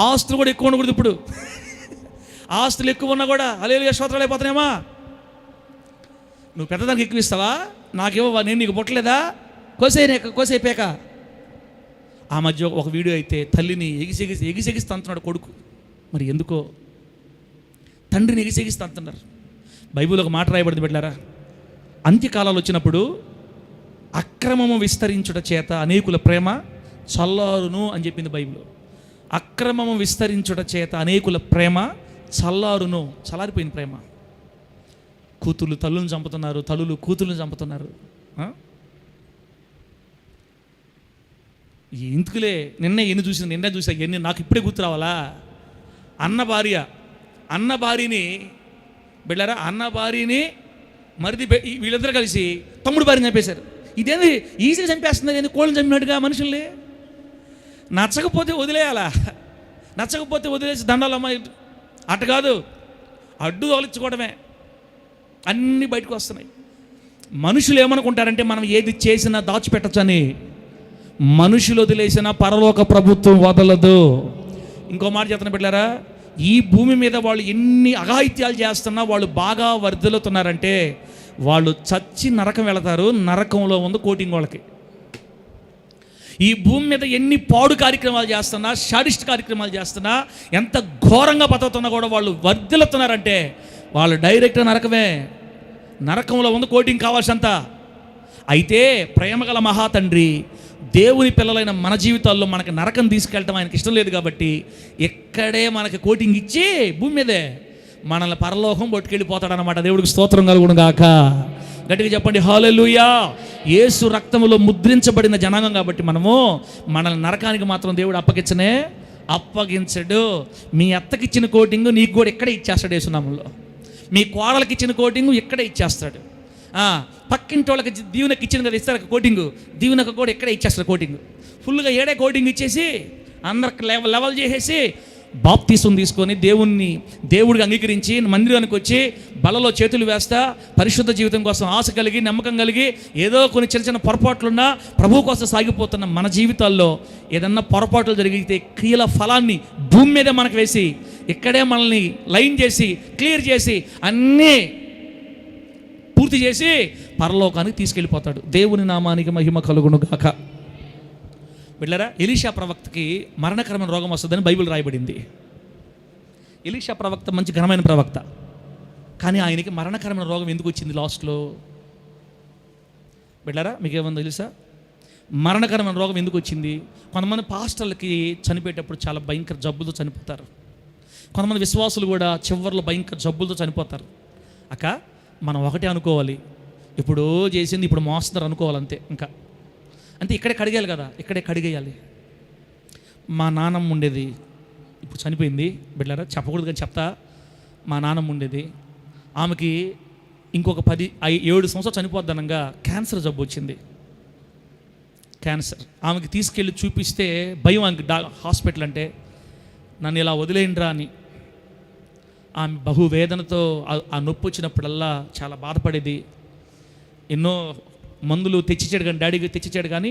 ఆస్తులు కూడా ఎక్కువ ఉండకూడదు ఇప్పుడు. ఆస్తులు ఎక్కువ ఉన్నా కూడా హల్లెలూయా స్తోత్రాలు అయిపోతున్నాయమ్మా. నువ్వు పెద్దదానికి ఎక్కువిస్తావా? నాకేమో నేను నీకు పుట్టలేదా? కోసేపేక. ఆ మధ్య ఒక వీడియో అయితే తల్లిని ఎగిసెగిస్తూ అంటున్నాడు కొడుకు. మరి ఎందుకో తండ్రిని ఎగిసెగిస్తూ అంటున్నారు. బైబిల్ ఒక మాట రాయబడింది బిడ్డలారా, అంత్యకాలాలు వచ్చినప్పుడు అక్రమము విస్తరించుట చేత అనేకుల ప్రేమ చల్లారును అని చెప్పింది బైబిల్. అక్రమము విస్తరించుట చేత అనేకుల ప్రేమ చల్లారును. చల్లారిపోయింది ప్రేమ. కూతుళ్ళు తల్లులను చంపుతున్నారు, తల్లులు కూతుళ్ళని చంపుతున్నారు. ఎందుకులే నిన్నే చూసా ఎన్ని నాకు ఇప్పుడే గుర్తు రావాలా? అన్న భార్యని బిళ్ళారా, అన్న భార్యని మరిది వీళ్ళిద్దరు కలిసి తమ్ముడు భార్యని చంపేశారు. ఇదేంది ఈజీగా చంపేస్తుంది, ఏంది కోళ్ళని చంపినట్టుగా మనుషుల్ని. నచ్చకపోతే వదిలేయాలా? నచ్చకపోతే వదిలేసి దండాలమ్మ అట్ట కాదు, అడ్డు తొలగించుకోవడమే. అన్నీ బయటకు వస్తున్నాయి. మనుషులు ఏమనుకుంటారంటే మనం ఏది చేసినా దాచిపెట్టచ్చని. మనుషులు వదిలేసిన పరలోక ప్రభుత్వం వదలదు. ఇంకో మాట చెప్తున్నా బిడ్డలారా, ఈ భూమి మీద వాళ్ళు ఎన్ని అఘాయిత్యాలు చేస్తున్నా వాళ్ళు బాగా వర్ధిల్లుతున్నారంటే వాళ్ళు చచ్చి నరకం వెళతారు. నరకంలో ఉంది కోటింగ్ వాళ్ళకి. ఈ భూమి మీద ఎన్ని పాడు కార్యక్రమాలు చేస్తున్నా, షాడిస్ట్ కార్యక్రమాలు చేస్తున్నా, ఎంత ఘోరంగా బతుకుతున్నా కూడా వాళ్ళు వర్ధిల్లుతున్నారంటే వాళ్ళు డైరెక్ట్ నరకమే. నరకంలో ఉంది కోటింగ్ కావాల్సినంత. అయితే ప్రేమగల మహాతండ్రి దేవుని పిల్లలైన మన జీవితాల్లో మనకి నరకం తీసుకెళ్ళటం ఆయనకి ఇష్టం లేదు కాబట్టి ఎక్కడే మనకి కోటింగ్ ఇచ్చి భూమి మీదే మనల్ని పరలోకం పట్టుకెళ్ళిపోతాడనమాట. దేవుడికి స్తోత్రం కలుగును గాక. గట్టిగా చెప్పండి హల్లెలూయా. యేసు రక్తములో ముద్రించబడిన జనాంగం కాబట్టి మనల్ని నరకానికి మాత్రం దేవుడు అప్పగించడు. మీ అత్తకిచ్చిన కోటింగ్ నీకు కూడా ఇక్కడే ఇచ్చేస్తాడు యేసునామంలో. మీ కోడలకి ఇచ్చిన కోటింగ్ ఇక్కడే ఇచ్చేస్తాడు. పక్కింటి వాళ్ళకి దీవెనకి ఇచ్చిన కదా ఇస్తారు కోటింగ్, దీవెనకు కూడా ఇక్కడే ఇచ్చేస్తారు కోటింగ్. ఫుల్గా ఏడే కోటింగ్ ఇచ్చేసి అందరికి లెవెల్ చేసేసి బాప్తీసం తీసుకొని దేవుడికి అంగీకరించి మందిరానికి వచ్చి బలలో చేతులు వేస్తా పరిశుద్ధ జీవితం కోసం ఆశ కలిగి నమ్మకం కలిగి ఏదో కొన్ని చిన్న చిన్న పొరపాట్లున్నా ప్రభు కోసం సాగిపోతున్న మన జీవితాల్లో ఏదన్నా పొరపాట్లు జరిగితే క్రియల ఫలాన్ని భూమి మీదే మనకు వేసి ఇక్కడే మనల్ని లైన్ చేసి క్లియర్ చేసి అన్నీ పూర్తి చేసి పరలోకానికి తీసుకెళ్ళిపోతాడు. దేవుని నామానికి మహిమ కలుగును గాక. బిడ్డలారా, ఎలీషా ప్రవక్తకి మరణకరమైన రోగం వస్తుందని బైబిల్ రాయబడింది. ఎలీషా ప్రవక్త మంచి ఘనమైన ప్రవక్త, కానీ ఆయనకి మరణకరమైన రోగం ఎందుకు వచ్చింది లాస్ట్లో? బిడ్డలారా, మీకేమన్నా తెలుసా? మరణకరమైన రోగం ఎందుకు వచ్చింది? కొంతమంది పాస్టర్లకి చనిపోయేటప్పుడు చాలా భయంకర జబ్బులతో చనిపోతారు. కొంతమంది విశ్వాసులు కూడా చివరిలో భయంకర జబ్బులతో చనిపోతారు. అక్క, మనం ఒకటే అనుకోవాలి, ఇప్పుడు చేసింది ఇప్పుడు మోస్తున్నారు అనుకోవాలి. అంతే ఇక్కడే కడిగేయాలి కదా, ఇక్కడే కడిగేయాలి. మా నాన్నమ్మ ఉండేది, ఇప్పుడు చనిపోయింది. బిడ్డలారా, చెప్పకూడదు కానీ చెప్తా. మా నాన్నమ్మ ఉండేది, ఆమెకి ఇంకొక 7 సంవత్సరాలు చనిపోద్దనంగా క్యాన్సర్ జబ్బు వచ్చింది. క్యాన్సర్. ఆమెకి తీసుకెళ్ళి చూపిస్తే భయం ఆమెకి హాస్పిటల్ అంటే. నన్ను ఇలా వదిలేయండిరా అని. ఆమె బహువేదనతో ఆ నొప్పి వచ్చినప్పుడల్లా చాలా బాధపడేది. ఎన్నో మందులు తెచ్చిచ్చాడు కానీ, డాడీకి తెచ్చిచ్చాడు కానీ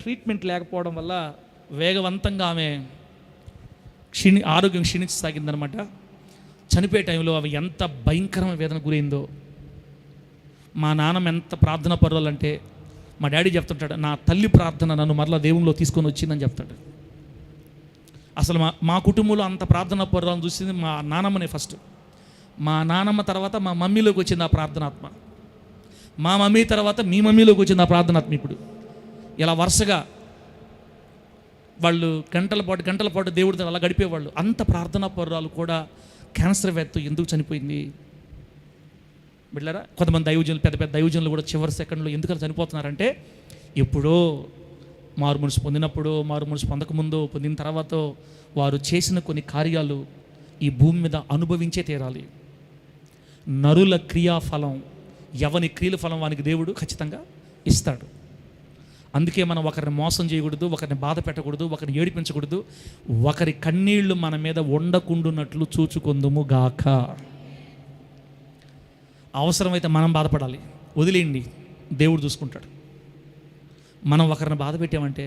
ట్రీట్మెంట్ లేకపోవడం వల్ల వేగవంతంగా ఆమె ఆరోగ్యం క్షీణించసాగిందనమాట. చనిపోయే టైంలో అవి ఎంత భయంకరమైన వేదన గురైందో. మా నాన్నమ్మ ఎంత ప్రార్థన పరులంటే, మా డాడీ చెప్తుంటాడు, నా తల్లి ప్రార్థన నన్ను మరలా దేవునిలో తీసుకొని వచ్చిందని చెప్తాడు. అసలు మా కుటుంబంలో అంత ప్రార్థన పరులను చూసింది మా నానమ్మనే ఫస్ట్. మా నానమ్మ తర్వాత మా మమ్మీలోకి వచ్చింది ఆ ప్రార్థనాత్మ. మా మమ్మీ తర్వాత మీ మమ్మీలోకి వచ్చింది ఆ ప్రార్థనాత్మ. ఇప్పుడు ఇలా వరుసగా వాళ్ళు గంటల పాటు దేవుడితో అలా గడిపేవాళ్ళు. అంత ప్రార్థనా పరురాలు కూడా క్యాన్సర్ వ్యాధితో ఎందుకు చనిపోయింది బిడ్డలారా? కొంతమంది దైవజనులు, పెద్ద పెద్ద దైవజనులు కూడా చివరి సెకండ్లో ఎందుకని చనిపోతున్నారంటే, ఎప్పుడో మారు మనసు పొందినప్పుడు, మారు మనసు పొందకముందో, పొందిన తర్వాత వారు చేసిన కొన్ని కార్యాలు ఈ భూమి మీద అనుభవించే తీరాలి. నరుల క్రియాఫలం, ఎవని క్రియల ఫలం వానికి దేవుడు ఖచ్చితంగా ఇస్తాడు. అందుకే మనం ఒకరిని మోసం చేయకూడదు, ఒకరిని బాధ పెట్టకూడదు, ఒకరిని ఏడిపించకూడదు. ఒకరి కన్నీళ్లు మన మీద ఉండకుండున్నట్లు చూచుకొందుము గాక. అవసరమైతే మనం బాధపడాలి, వదిలేయండి, దేవుడు చూసుకుంటాడు. మనం ఒకరిని బాధ పెట్టామంటే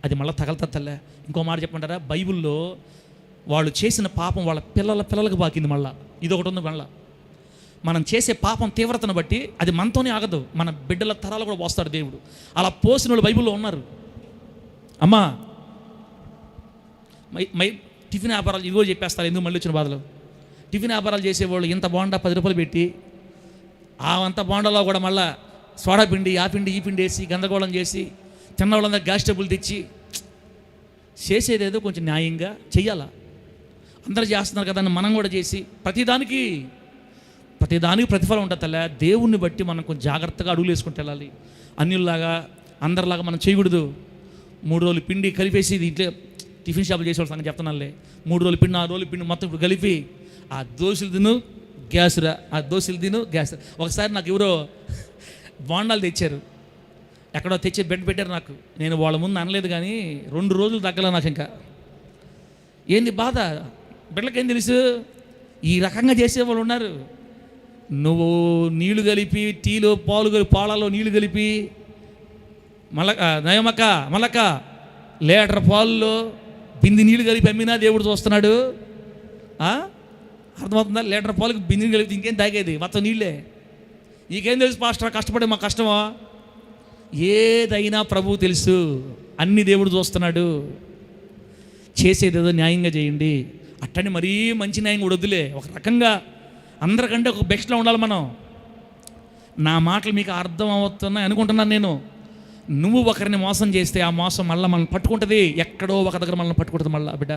అది మళ్ళీ తగలతల్లే. ఇంకో మాట చెప్పమంటారా? బైబిల్లో వాళ్ళు చేసిన పాపం వాళ్ళ పిల్లలకు బాకింది. మళ్ళీ ఇది ఒకటి ఉంది. మళ్ళీ మనం చేసే పాపం తీవ్రతను బట్టి అది మనతోనే ఆగదు, మన బిడ్డల తరాలు కూడా పోస్తాడు దేవుడు. అలా పోసిన వాళ్ళు బైబిల్లో ఉన్నారు. అమ్మా టిఫిన్ వ్యాపారాలు ఇదిగో చెప్పేస్తారు, ఎందుకు మళ్ళీ వచ్చిన బాధలు. టిఫిన్ వ్యాపారాలు చేసేవాళ్ళు ఇంత బాండా 10 రూపాయలు పెట్టి ఆ అంత బాండాలో కూడా మళ్ళీ సోడా పిండి, ఆ పిండి, ఈ పిండి వేసి గందరగోళం చేసి తిన్న వాళ్ళందరూ గ్యాస్ ట్రబుల్ తెచ్చి చేసేదేదో కొంచెం న్యాయంగా చెయ్యాలా. అందరూ చేస్తున్నారు కదా అని మనం కూడా చేసి ప్రతిదానికి ప్రతిఫలం ఉంటుంది తల్లా. దేవుణ్ణి బట్టి మనం కొంచెం జాగ్రత్తగా అడుగులు వేసుకుంటూ వెళ్ళాలి. అన్యుల్లాగా అందరిలాగా మనం చేయకూడదు. 3 రోజులు పిండి కలిపేసి ఇంట్లో టిఫిన్ షాపులు చేసేవాళ్ళు సంగతి చెప్తున్నానులే. 3 రోజులు పిండి, 6 రోజులు పిండి మొత్తం ఇప్పుడు కలిపి ఆ దోశలు తిను గ్యాసురా, ఆ దోశలు తిను గ్యాస్. ఒకసారి నాకు ఎవరో బోండాలు తెచ్చారు, ఎక్కడో తెచ్చి బెడ్ పెట్టారు నాకు. నేను వాళ్ళ ముందు అనలేదు కానీ 2 రోజులు తగ్గలే నాకు. ఇంకా ఏంది బాధ బిడ్డలకేం తెలుసు? ఈ రకంగా చేసేవాళ్ళు ఉన్నారు. నువ్వు నీళ్లు కలిపి టీలో పాలలో నీళ్లు కలిపి మళ్ళక్క లీటర్ పాలలో బింది నీళ్లు కలిపి అమ్మినా దేవుడు చూస్తున్నాడు. అర్థమవుతుందా? లీటర్ పాలకు బింది కలిపి ఇంకేం తాగేది మొత్తం నీళ్ళే. నీకేం తెలుసు పాస్టర్, కష్టపడే మా కష్టమా? ఏదైనా ప్రభువు తెలుసు, అన్ని దేవుడు చూస్తున్నాడు. చేసేదేదో న్యాయంగా చేయండి. అట్టని మరీ మంచి న్యాయం కూడా వద్దులే. ఒక రకంగా అందరికంటే ఒక బెస్ట్లో ఉండాలి మనం. నా మాటలు మీకు అర్థం అవుతున్నాయి అనుకుంటున్నాను నేను. నువ్వు ఒకరిని మోసం చేస్తే ఆ మోసం మళ్ళీ మనల్ని పట్టుకుంటుంది. ఎక్కడో ఒక దగ్గర మనల్ని పట్టుకుంటుంది మళ్ళీ. బిడ్డ,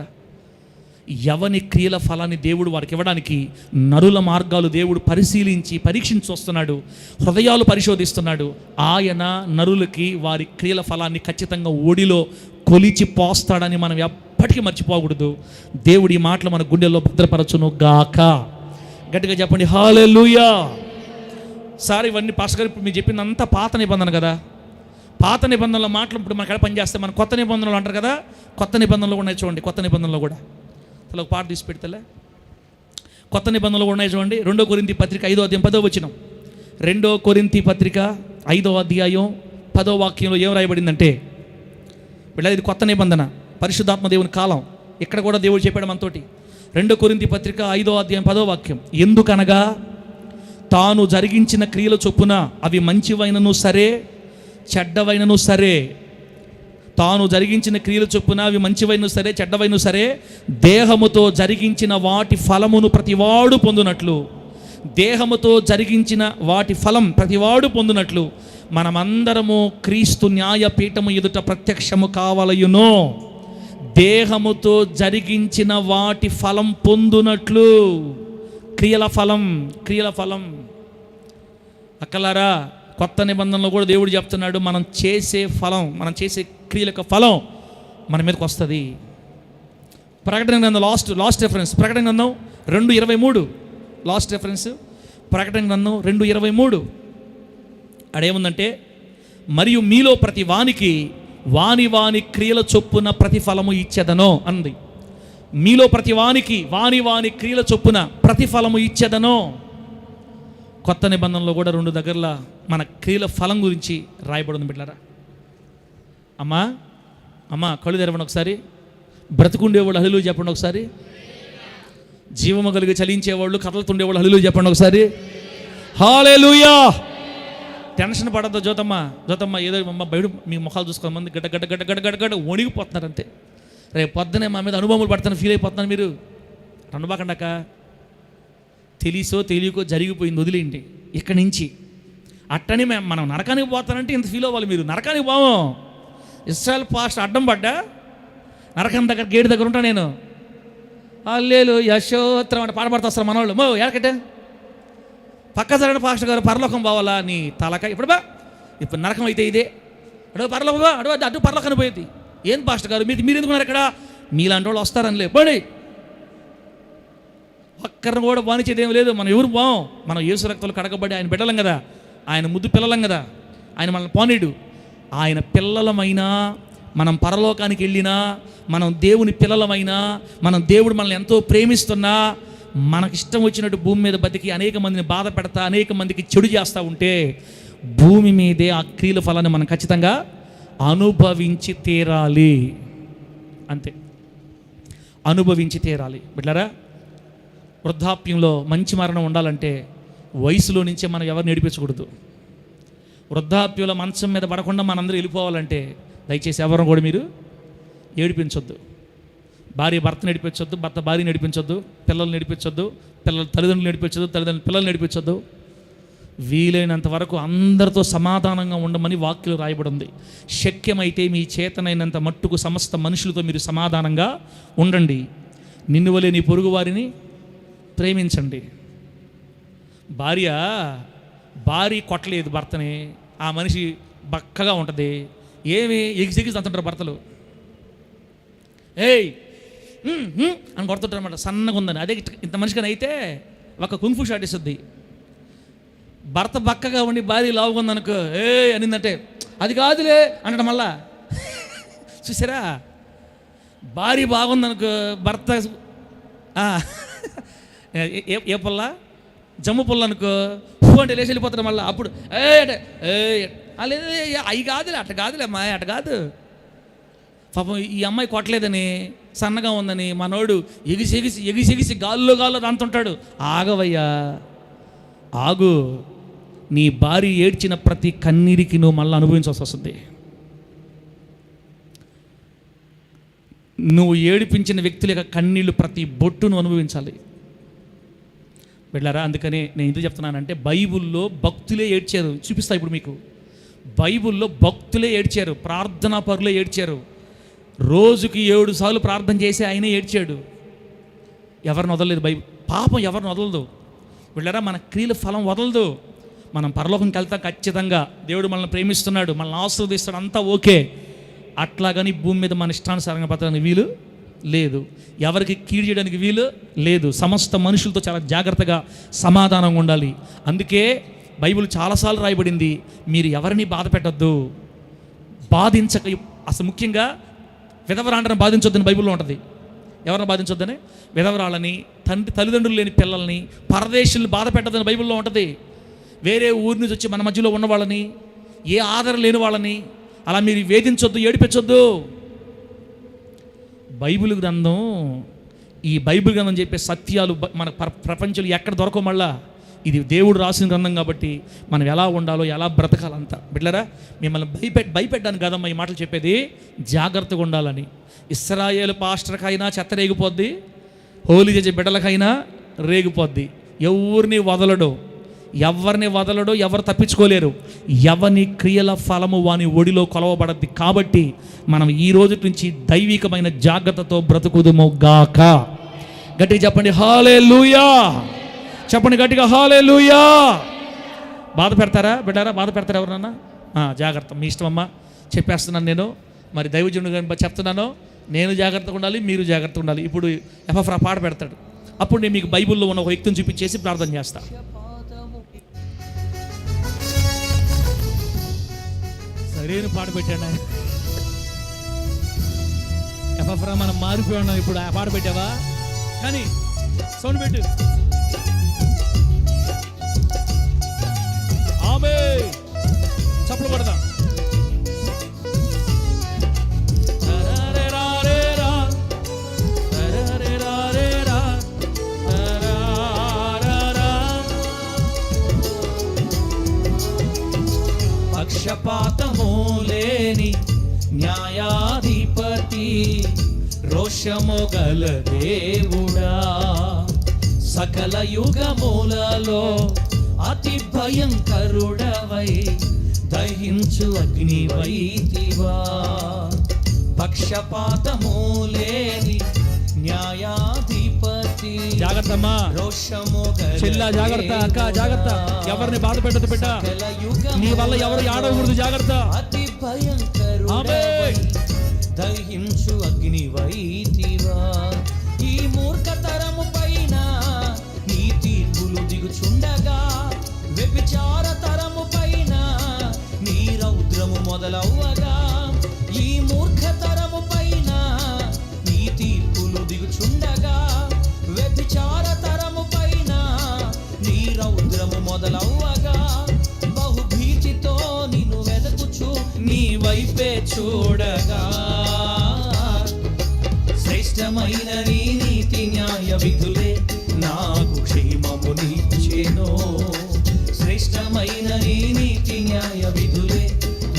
ఎవని క్రియల ఫలాన్ని దేవుడు వారికి ఇవ్వడానికి నరుల మార్గాలు దేవుడు పరిశీలించి పరీక్షించి వస్తున్నాడు. హృదయాలు పరిశోధిస్తున్నాడు. ఆయన నరులకి వారి క్రియల ఫలాన్ని ఖచ్చితంగా ఓడిలో కొలిచి పోస్తాడని మనం ఎప్పటికీ మర్చిపోకూడదు. దేవుడు ఈ మాటలు మన గుండెల్లో భద్రపరచును గాక. గట్టిగా చెప్పండి హల్లెలూయా. సార్ ఇవన్నీ పాస్టర్ గారు ఇప్పుడు మీరు చెప్పిందంతా పాత నిబంధన కదా. పాత నిబంధనల మాటలు ఇప్పుడు మనకు పనిచేస్తే మన కొత్త నిబంధనలు అంటారు కదా. కొత్త నిబంధనలు కూడా చూడండి. కొత్త నిబంధనలు కూడా ఒక పాట తీసి పెడతలే. కొత్త నిబంధనలు కూడా చూడండి. 2 కొరింథీ పత్రిక 5వ అధ్యాయం 10వ వచనం. 2 కొరింథీ పత్రిక 5వ అధ్యాయం 10వ వాక్యంలో ఏం రాయబడిందంటే, వీళ్ళ ఇది కొత్త నిబంధన, పరిశుద్ధాత్మ దేవుని కాలం. ఇక్కడ కూడా దేవుడు చెప్పాడు మనతోటి. 2 కొరింథీ పత్రిక 5వ అధ్యాయం 10వ వాక్యం. ఎందుకనగా తాను జరిగించిన క్రియల చొప్పున అవి మంచివైనను సరే చెడ్డవైనను సరే, తాను జరిగించిన క్రియల చొప్పున అవి మంచివైన సరే చెడ్డవైన సరే దేహముతో జరిగించిన వాటి ఫలమును ప్రతివాడు పొందునట్లు, దేహముతో జరిగించిన వాటి ఫలం ప్రతివాడు పొందునట్లు మనమందరము క్రీస్తు న్యాయపీఠము ఎదుట ప్రత్యక్షము కావలయును. దేహముతో జరిగించిన వాటి ఫలం పొందునట్లు. క్రియల ఫలం అక్కలారా, కొత్త నిబంధనలో కూడా దేవుడు చెప్తున్నాడు, మనం చేసే క్రియల యొక్క ఫలం మన మీదకి వస్తుంది. ప్రకటన గ్రంథం లాస్ట్ రెఫరెన్స్ ప్రకటన గ్రంథం 2:23 లాస్ట్ రెఫరెన్స్ ప్రకటన గ్రంథం 2:23. అడేముందంటే, మరియు మీలో ప్రతి వానికి వాని వాని క్రియల చొప్పున ప్రతిఫలము ఇచ్చేదనో అంది. మీలో ప్రతి వానికి వాని వాని క్రియల చొప్పున ప్రతిఫలము ఇచ్చేదనో. కొత్త నిబంధనలో కూడా 2 దగ్గరలా మన క్రియల ఫలం గురించి రాయబడింది బిడ్డలారా. అమ్మా కళ్ళు తెరవండి ఒకసారి. బ్రతుకుండేవాళ్ళు హల్లెలూయా చెప్పండి ఒకసారి. జీవము కలిగి చలించేవాళ్ళు కథలుతుండేవాళ్ళు హల్లెలూయా చెప్పండి ఒకసారి. హల్లెలూయా. టెన్షన్ పడద్దు జ్యోతమ్మ ఏదో బయట మీ ముఖాలు చూసుకోవాలి. మంది గడ్డ గడ్డ గడ్డ గడ్డ గడ్డ గడ్డ వణిగిపోతున్నారు అంతే. రేపు పొద్దునే మా మీద అనుభవములు పడతాను ఫీల్ అయిపోతున్నాను. మీరు రండబాకండాక తెలిసో తెలియకో జరిగిపోయింది వదిలేయండి. ఇక్కడి నుంచి అట్టని మనం నరకానికి పోతానంటే ఇంత ఫీల్ అవ్వాలి. మీరు నరకానికి పోము. ఇస్రాయల్ పాస్ట్ అడ్డం పడ్డా నరకం దగ్గర గేటు దగ్గర ఉంటా నేను. అల్లేలు యశోత్రం అంటే పాట పడతా వస్తారు మనవాళ్ళు. ఎక్కటే పక్క జరగని పాస్టర్ గారు పరలోకం పోవాలా నీ తలకాయ. ఇప్పుడు నరకం అయితే ఇదే అడుగు పరలోకం అటు పరలోకాన్ని పోయేది. ఏం పాస్టర్ గారు మీరు ఎందుకున్నారు ఇక్కడ? మీలాంటి వాళ్ళు వస్తారని లేపండి. ఒక్కరిని కూడా బానిచేదేం లేదు. మనం ఎవరు బాం? మనం యేసు రక్తంలో కడగబడి ఆయన బిడ్డలం కదా, ఆయన ముద్దు పిల్లలం కదా. ఆయన మనల్ని పోనీడు. ఆయన పిల్లలమైనా మనం పరలోకానికి వెళ్ళినా, మనం దేవుని పిల్లలమైనా, మనం దేవుడు మనల్ని ఎంతో ప్రేమిస్తున్నా, మనకిష్టం వచ్చినట్టు భూమి మీద బతికి అనేక మందిని బాధ పెడతా, అనేక మందికి చెడు చేస్తూ ఉంటే భూమి మీదే ఆ క్రియల ఫలాన్ని మనం ఖచ్చితంగా అనుభవించి తీరాలి. అంతే, అనుభవించి తీరాలి. బిడ్డలారా, వృద్ధాప్యంలో మంచి మరణం ఉండాలంటే వయసులో నుంచే మనం ఎవరిని ఏడిపించకూడదు. వృద్ధాప్యంలో మంచం మీద పడకుండా మనందరూ వెళ్ళిపోవాలంటే దయచేసి ఎవరిని కూడా మీరు ఏడిపించొద్దు. భార్య భర్తను నడిపించొద్దు, భర్త భార్య నడిపించొద్దు, పిల్లలు నడిపించొద్దు, పిల్లలు తల్లిదండ్రులు నడిపించొద్దు, తల్లిదండ్రులు పిల్లలు నడిపించొద్దు. వీలైనంత వరకు అందరితో సమాధానంగా ఉండమని వాక్యం రాయబడి ఉంది. శక్యమైతే మీ చేతనైనంత మట్టుకు సమస్త మనుషులతో మీరు సమాధానంగా ఉండండి. నిన్ను వలె నీ పొరుగు వారిని ప్రేమించండి. భార్య కొట్టలేదు భర్తని, ఆ మనిషి బక్కగా ఉంటుంది. ఏమి ఎగిసి అంటుంటారు భర్తలు. ఏయ్ అని కొడుతుంటారు అన్నమాట, సన్నగా ఉందని. అదే ఇంత మనిషిగానే అయితే ఒక కుంఫు షాట్ ఇస్తుంది. భర్త బక్కగా ఉండి భార్య లావుగా ఉందనుకో, ఏ అనిందంటే అది కాదులే అంటాడు మళ్ళా. చూసారా, భార్య బాగుందనుకో భర్త ఏ పుల్ల జమ్ము పుల్ల అనుకో అంటే లేచి వెళ్ళిపోతాడు మళ్ళీ. అప్పుడు లేదు అవి కాదులే, అట్ట కాదులే అమ్మాయి, అట్ట కాదు. పాపం ఈ అమ్మాయి కొట్టలేదని, సన్నగా ఉందని మనోడు ఎగిసి గాల్లో అంతుంటాడు. ఆగవయ్యా, ఆగు. నీ భార్య ఏడ్చిన ప్రతి కన్నీరికి నువ్వు మళ్ళీ అనుభవించాల్సి వస్తుంది. నువ్వు ఏడిపించిన వ్యక్తుల యొక్క కన్నీళ్ళు ప్రతి బొట్టును అనుభవించాలి. వెళ్ళారా? అందుకనే నేను ఎందుకు చెప్తున్నానంటే, బైబిల్లో భక్తులే ఏడ్చారు. చూపిస్తా ఇప్పుడు మీకు. బైబిల్లో భక్తులే ఏడ్చారు, ప్రార్థనా పరులే ఏడ్చారు. రోజుకి 7 సార్లు ప్రార్థన చేసి ఆయనే ఏడ్చాడు. ఎవరిని వదలలేదు బైబిల్. పాపం ఎవరిని వదలదు. వెళ్ళారా? మన క్రియల ఫలం వదలదు. మనం పరలోకంకి వెళ్తాం ఖచ్చితంగా. దేవుడు మనల్ని ప్రేమిస్తున్నాడు, మనల్ని ఆశీర్వదిస్తాడు, అంతా ఓకే. అట్లాగని భూమి మీద మన ఇష్టానుసారంగా బతకడానికి వీలు లేదు. ఎవరికి కీడు చేయడానికి వీలు లేదు. సమస్త మనుషులతో చాలా జాగ్రత్తగా సమాధానంగా ఉండాలి. అందుకే బైబిల్ చాలాసార్లు రాయబడింది, మీరు ఎవరిని బాధ పెట్టద్దు, బాధించక. అసలు ముఖ్యంగా విధవరాండ్రని బాధించొద్దని బైబిల్లో ఉంటుంది. ఎవరిని బాధించొద్దని? విధవరాళ్ళని, తల్లిదండ్రులు లేని పిల్లల్ని, పరదేశుల్ని బాధ పెట్టద్దని బైబిల్లో ఉంటుంది. వేరే ఊరి నుంచి వచ్చి మన మధ్యలో ఉన్న వాళ్ళని, ఏ ఆధారం లేని వాళ్ళని అలా మీరు వేధించొద్దు, ఏడిపించొద్దు. బైబిల్ గ్రంథం, ఈ బైబిల్ గ్రంథం చెప్పే సత్యాలు మన ప్రపంచంలో ఎక్కడ దొరకవు. మళ్ళా ఇది దేవుడు రాసిన గ్రంథం కాబట్టి మనం ఎలా ఉండాలో, ఎలా బ్రతకాలంతా. బిడ్డలారా, మిమ్మల్ని భయపెట్టడానికి కదమ్మా ఈ మాటలు చెప్పేది, జాగ్రత్తగా ఉండాలని. ఇశ్రాయేలు పాస్టర్కైనా చెత్త రేగిపోద్ది, హోలీ చేసే బిడ్డలకైనా రేగిపోద్ది. ఎవరిని వదలడు, ఎవరు తప్పించుకోలేరు. ఎవని క్రియల ఫలము వాని ఒడిలో కొలవబడద్ది. కాబట్టి మనం ఈ రోజు నుంచి దైవికమైన జాగ్రత్తతో బ్రతుకుదుము గాక. గట్టిగా చెప్పండి హల్లెలూయా. చెప్పండి గట్టిగా హల్లెలూయా. బాధ పెడతారా బిడ్డారా? బాధ పెడతారా ఎవరన్నా? జాగ్రత్త, మీ ఇష్టం అమ్మా. చెప్పేస్తున్నాను నేను, మరి దైవజనుడు చెప్తున్నాను. నేను జాగ్రత్తగా ఉండాలి, మీరు జాగ్రత్తగా ఉండాలి. ఇప్పుడు ఎఫ్రా పాట పెడతాడు. అప్పుడు నేను మీకు బైబిల్లో ఉన్న ఒక వ్యక్తిని చూపించేసి ప్రార్థన చేస్తాను. సరైన పాట పెట్టాడు ఆయన. ఎఫ్రా మనం మారిపోయి ఉన్నాం ఇప్పుడు. ఆ పాట పెట్టావా? కానీ సౌండ్ పెట్టు. ఆమె చప్పలు కొడదాం. పక్షపాతము లేని న్యాయాధిపతి, రోషము గల దేవుడా, సకల యుగములలో అతి భయంకరుడవై దహించు అగ్నివైతివా. పక్షపాతము లేని న్యాయాధిపతి, జాగ్రత్తమ్మా, రోషము చెల్లా, జాగ్రత్త అక్క, జాగ్రత్త. ఎవరిని బాధ పెట్టదు బిడ్డ, నీ వల్ల ఎవరు ఆడకూడదు, జాగ్రత్త. అతి భయంకరుడవై దహించు అగ్నివైతివా. ఈ మూర్ఖతరము పైన నీ తీర్పులు దిగుచుండగా, వ్యభిచార తరము పైన నీ రౌద్రము మొదలవ్వగా. ఈ మూర్ఖతరము పైన నీ తీర్పులు దిగుచుండగా, వ్యభిచార తరము పైన నీ రౌద్రము మొదలవ్వగా. బహుభీతితో నిన్ను వెదకుచు నీ వైపే చూడగా, శ్రేష్టమైన నీ నీతి న్యాయ విధులే నాకు క్షేమమునిచ్చెను. శ్రేష్టమైన నీ నీతి న్యాయ విధులే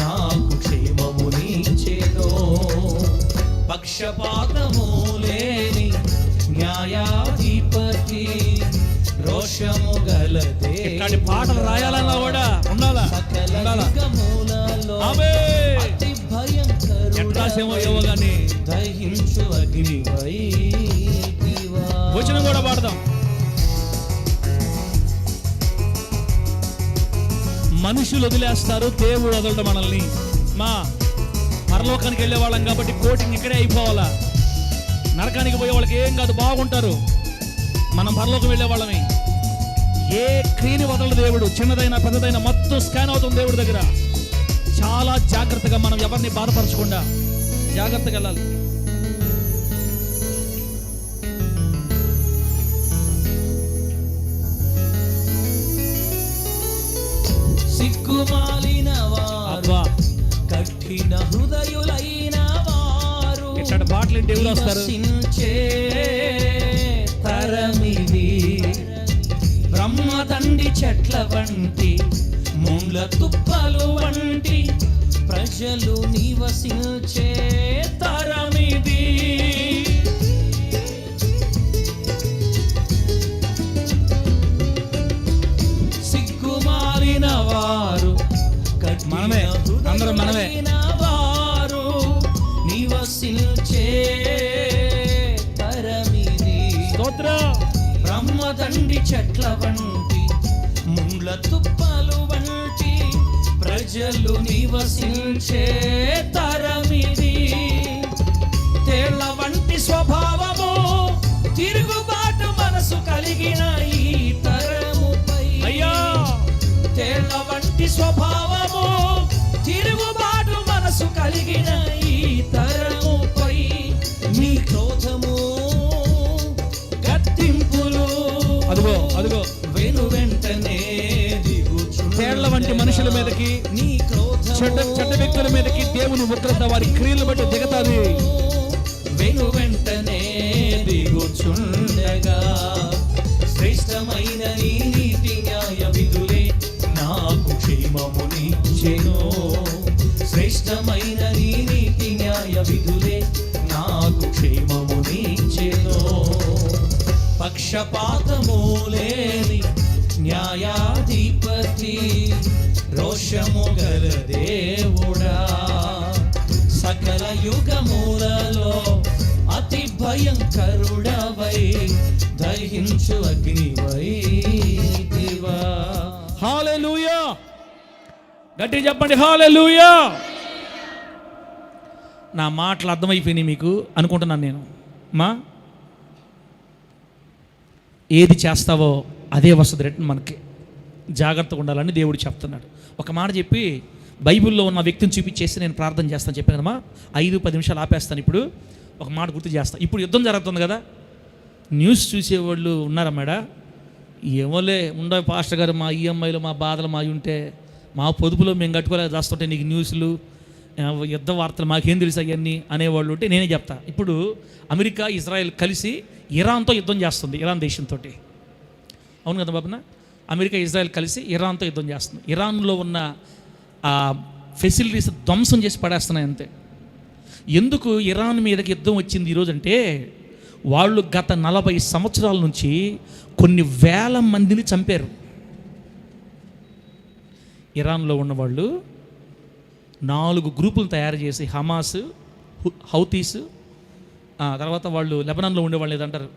నాకు క్షేమమునిచ్చెను. పక్షపాతము లేని న్యాయాధిపతి, రోషము గల దేవుడా, పాటలు రాయాలన్నా కూడా ఉండాలా. అతి భయంకరుడవై దహించు అగ్నివైతివా. వచనం కూడా పాడదాం. మనుషులు వదిలేస్తారు, దేవుడు వదలడం మనల్ని. మా పరలోకానికి వెళ్ళే వాళ్ళం కాబట్టి కోటింగ్ ఇక్కడే అయిపోవాలా. నరకానికి పోయే వాళ్ళకి ఏం కాదు, బాగుంటారు. మనం పరలోకం వెళ్ళే వాళ్ళమే. ఏ క్రియని వదలడు దేవుడు. చిన్నదైనా పెద్దదైనా మొత్తం స్కాన్ అవుతుంది దేవుడి దగ్గర. చాలా జాగ్రత్తగా, మనం ఎవరిని బాధపరచకుండా జాగ్రత్తగా వెళ్ళాలి. సిగ్గుమాలిన వారు, కఠిన హృదయులైన వారు, ఇట్లాంటి పాటలు ఏంటి ఎవరు వస్తారు? తరమిది బ్రహ్మదండి చెట్ల వంటి, ముండ్ల తుప్పలు వంటి ప్రజలు నివసించే తరమిది. సిగ్గుమాలిన వారు, మనమే, అందరం మనమే, వారు నివసించే తరమిది. స్తోత్రం. బ్రహ్మదండి చెట్ల వంటి, ముండ్ల తుప్పలు వంటి ప్రజలు నివసించే తరమిది. తేళ్ల వంటి స్వభావము, తిరుగుబాటు మనసు కలిగిన ఈ తరముపై. అయ్యా, తేళ్ల వంటి స్వభావము, తిరుగుబాటు మనసు కలిగిన ఈ తరముపై నీ క్రోధము, గద్దింపులు, అదిగో అదిగో వెను వెంటనే దిగుచు. తేళ్ల వంటి మనుషుల మీదకి, నీ చెడ్డ వ్యక్తుల మీదకి దేవుని ఉగ్రత వారి క్రియలు బట్టి దిగతాది. వెను వెంటనే దిగుచుండగా, శ్రేష్టమైన నీ నీతి న్యాయ విధులే నాకు క్షేమమునిచ్చెను. శ్రేష్టమైన నీ నీతి న్యాయ విధులే నాకు క్షేమమునిచ్చెను. పక్షపాతము లేని న్యాయాధిపతి, రోషము గల దేవుడా, సకల యుగములలో అతి భయంకరుడవై దహించు అగ్నివైతివా. హల్లెలూయా. గట్టిగా చెప్పండి హల్లెలూయా. నా మాటలు అర్థమైపోయినాయి మీకు అనుకుంటున్నాను నేను. మా ఏది చేస్తావో అదే వస్తుంది రిటర్న్ మనకి. జాగ్రత్తగా ఉండాలని దేవుడు చెప్తున్నాడు. ఒక మాట చెప్పి బైబిల్లో ఉన్న వ్యక్తిని చూపించేసి నేను ప్రార్థన చేస్తాను చెప్పాను కదమ్మా. 5-10 నిమిషాలు ఆపేస్తాను. ఇప్పుడు ఒక మాట గుర్తు చేస్తాను. ఇప్పుడు యుద్ధం జరుగుతుంది కదా, న్యూస్ చూసేవాళ్ళు ఉన్నారా మేడం? ఏమోలే ఉండే పాస్టర్ గారు, మా ఈఎంఐలు మా బాధలు మా ఉంటే మా పొదుపులో మేము కట్టుకోలేక చేస్తుంటే నీకు న్యూస్లు యుద్ధ వార్తలు మాకేం తెలుసు అవన్నీ అనేవాళ్ళు ఉంటే నేనే చెప్తా. ఇప్పుడు అమెరికా ఇజ్రాయెల్ కలిసి ఇరాన్తో యుద్ధం చేస్తుంది, ఇరాన్ దేశంతో. అవును కదా బాబునా? అమెరికా ఇజ్రాయెల్ కలిసి ఇరాన్తో యుద్ధం చేస్తుంది. ఇరాన్లో ఉన్న ఫెసిలిటీస్ ధ్వంసం చేసి పడేస్తున్నాయి అంతే. ఎందుకు ఇరాన్ మీదకి యుద్ధం వచ్చింది ఈరోజు అంటే, వాళ్ళు గత 40 సంవత్సరాల నుంచి కొన్ని వేల మందిని చంపారు. ఇరాన్లో ఉన్నవాళ్ళు 4 గ్రూపులు తయారు చేసి, హమాస్, హౌతీస్, తర్వాత వాళ్ళు లెబనాన్లో ఉండేవాళ్ళు ఏదంటారు,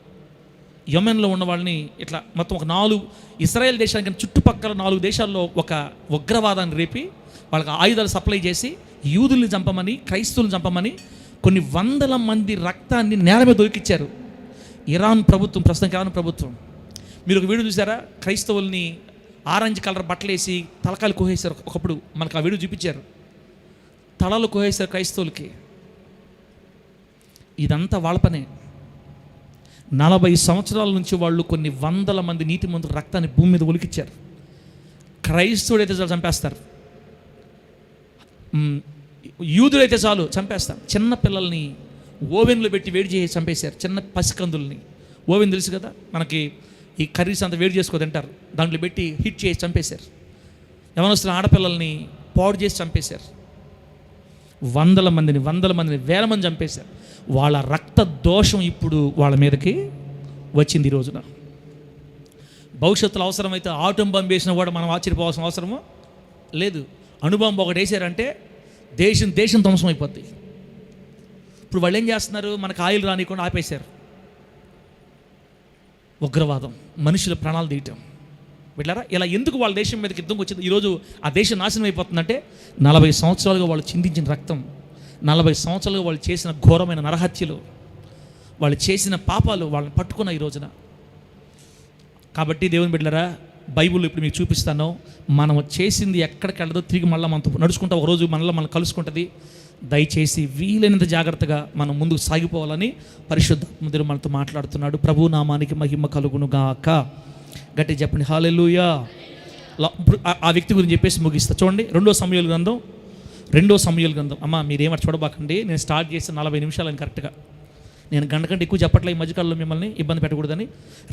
యెమెన్లో ఉన్న వాళ్ళని, ఇట్లా మొత్తం ఒక 4 ఇజ్రాయెల్ దేశానికి చుట్టుపక్కల 4 దేశాల్లో ఒక ఉగ్రవాదాన్ని రేపి వాళ్ళకి ఆయుధాలు సప్లై చేసి యూదుల్ని చంపమని, క్రైస్తవులను చంపమని కొన్ని వందల మంది రక్తాన్ని నేల మీద దొరికిచ్చారు ఇరాన్ ప్రభుత్వం. ప్రస్తుతం ఇరాన్ ప్రభుత్వం. మీరు ఒక వీడియో చూసారా? క్రైస్తవుల్ని ఆరెంజ్ కలర్ బట్టలు వేసి తలకాయలు కోసేశారు. ఒకప్పుడు మనకు ఆ వీడియో చూపించారు. తలలు కోసేశారు క్రైస్తవులకి. ఇదంతా వాళ్ళ పనే. 40 సంవత్సరాల నుంచి వాళ్ళు కొన్ని వందల మంది నీతిమంతుల రక్తాన్ని భూమి మీద ఒలికిచ్చారు. క్రైస్తవుడైతే చాలు చంపేస్తారు, యూదులైతే చాలు చంపేస్తారు. చిన్న పిల్లల్ని ఓవెన్లో పెట్టి వేడి చేసి చంపేశారు. చిన్న పసికందుల్ని, ఓవెన్ తెలుసు కదా మనకి, ఈ కర్రీస్ అంతా వేడి చేసుకో తింటారు, దాంట్లో పెట్టి హిట్ చేసి చంపేశారు. యవనస్తున్న ఆడపిల్లల్ని పాడు చేసి చంపేశారు. వందల మందిని వేల మంది చంపేశారు. వాళ్ళ రక్త దోషం ఇప్పుడు వాళ్ళ మీదకి వచ్చింది ఈ రోజున. భవిష్యత్తులో అవసరమైతే ఆటం బాంబు వేసినా కూడా మనం ఆశ్చర్యపోవాల్సిన అవసరమో లేదు. అణుబాంబు ఒకటి వేసారంటే దేశం ధ్వంసం అయిపోద్ది. ఇప్పుడు వాళ్ళు ఏం చేస్తున్నారు? మనకు ఆయిల్ రానికుండా ఆపేశారు. ఉగ్రవాదం, మనుషుల ప్రాణాలు తీయటం. వెళ్ళారా? ఇలా ఎందుకు వాళ్ళ దేశం మీదకి యుద్ధం వచ్చింది? ఈరోజు ఆ దేశం నాశనం అయిపోతుందంటే 40 సంవత్సరాలుగా వాళ్ళు చిందించిన రక్తం, 40 సంవత్సరాలుగా వాళ్ళు చేసిన ఘోరమైన నరహత్యలు, వాళ్ళు చేసిన పాపాలు వాళ్ళని పట్టుకున్న ఈ రోజున. కాబట్టి దేవుని బిడ్డలారా, బైబిల్ ఇప్పుడు మీకు చూపిస్తాను. మనం చేసింది ఎక్కడికి వెళ్ళదో తిరిగి మళ్ళీ మనతో నడుచుకుంటా ఒకరోజు మనల్ని కలుసుకుంటుంది. దయచేసి వీలైనంత జాగ్రత్తగా మనం ముందుకు సాగిపోవాలని పరిశుద్ధాత్మ మనతో మాట్లాడుతున్నాడు. ప్రభు నామానికి మహిమ కలుగును గాక. గట్టి చెప్పండి హల్లెలూయా. ఆ వ్యక్తి గురించి చెప్పేసి ముగిస్తా. చూడండి 2 సమూయేలు గ్రంథం. అమ్మ మీరేమో చూడబాకండి, నేను స్టార్ట్ చేసిన 40 నిమిషాలని కరెక్ట్గా. నేను గంట కంటే ఎక్కువ చెప్పట్లే ఈ మధ్యకాలంలో, మిమ్మల్ని ఇబ్బంది పెట్టకూడదని.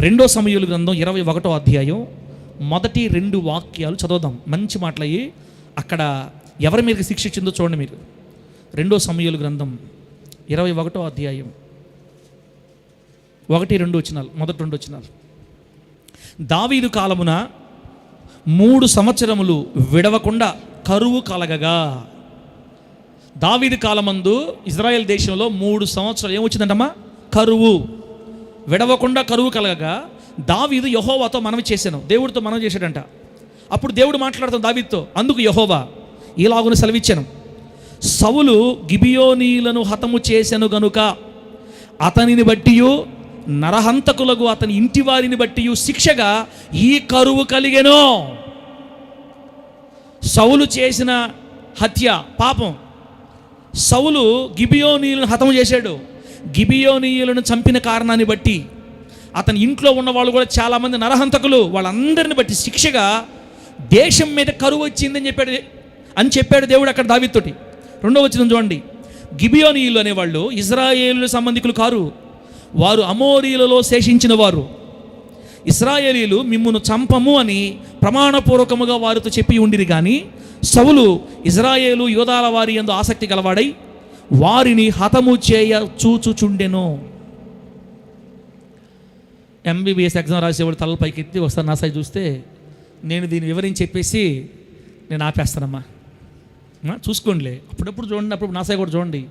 2 సమూయేలు గ్రంథం 21వ అధ్యాయం మొదటి 2 వాక్యాలు చదువుదాం. మంచి మాటలయ్యి అక్కడ ఎవరి మీదకి శిక్ష ఇచ్చిందో చూడండి మీరు. 2 సమూయేలు గ్రంథం 21వ అధ్యాయం 1-2 వచనాలు, మొదటి 2 వచనాలు. దావీదు కాలమున 3 సంవత్సరములు విడవకుండా కరువు కలగగా. దావీదు కాలమందు ఇజ్రాయెల్ దేశంలో 3 సంవత్సరాలు ఏమొచ్చిందంటమ్మా? కరువు. విడవకుండా కరువు కలగగా దావీదు యెహోవాతో మనవి చేశాను, దేవుడితో మనవి చేశాడంట. అప్పుడు దేవుడు మాట్లాడుతాం దావీదుతో. అందుకు యెహోవా ఇలాగున సెలవిచ్చాను, సౌలు గిబియోనీలను హతము చేసెను గనుక అతనిని బట్టియు నరహంతకులకు అతని ఇంటి వారిని బట్టియు శిక్షగా ఈ కరువు కలిగెను. సౌలు చేసిన హత్య, పాపం. సౌలు గిబియోనీయులను హతము చేశాడు. గిబియోనీయులను చంపిన కారణాన్ని బట్టి అతని ఇంట్లో ఉన్న వాళ్ళు కూడా చాలామంది నరహంతకులు, వాళ్ళందరిని బట్టి శిక్షగా దేశం మీద కరువు వచ్చిందని చెప్పాడు దేవుడు అక్కడ దావీదుతోటి. 2వ వచనం చూడండి. గిబియోనీయులు అనేవాళ్ళు ఇజ్రాయేలు సంబంధికులు కారు, వారు అమోరీలలో శేషించిన వారు. ఇశ్రాయేలీలు మిమ్మును చంపము అని ప్రమాణపూర్వకముగా వారితో చెప్పి ఉండిరి. కానీ సౌలు ఇజ్రాయేలు యోధాల వారి యందు ఆసక్తి గలవాడై వారిని హతము చేయ చూచుచుండెను. MBBS ఎగ్జామ్ రాసేవాడు తల పైకి ఎత్తి ఒకసారి నా సైడ్ చూస్తే నేను దీన్ని వివరించి చెప్పేసి నేను ఆపేస్తానమ్మా. చూసుకోండిలే, అప్పుడప్పుడు చూడండి, అప్పుడు నా సైడ్ కూడా చూడండి.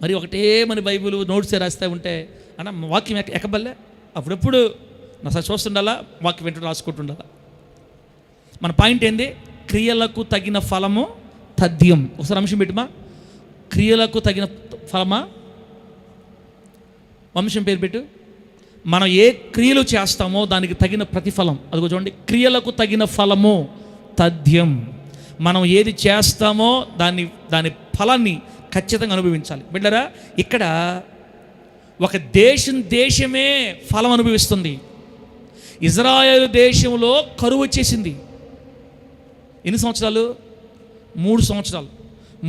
మరి ఒకటే మన బైబిల్ నోట్స్ రాస్తే ఉంటే అన్న వాక్యం ఎక్కబల్లే, అప్పుడప్పుడు నా సైడ్ చూస్తుండాలా, వాక్యం వెంటనే రాసుకుంటుండాలా. మన పాయింట్ ఏంది? క్రియలకు తగిన ఫలము తథ్యం. ఒకసారి అంశం పెట్టుమా. క్రియలకు తగిన ఫలమా? వంశం పేరు పెట్టు. మనం ఏ క్రియలు చేస్తామో దానికి తగిన ప్రతిఫలం. అదిగో చూడండి, క్రియలకు తగిన ఫలము తథ్యం. మనం ఏది చేస్తామో దాని ఫలాన్ని ఖచ్చితంగా అనుభవించాలి. బిడ్డరా, ఇక్కడ ఒక దేశమే ఫలం అనుభవిస్తుంది. ఇజ్రాయేలు దేశంలో కరువు వచ్చేసింది. ఎన్ని సంవత్సరాలు? 3 సంవత్సరాలు.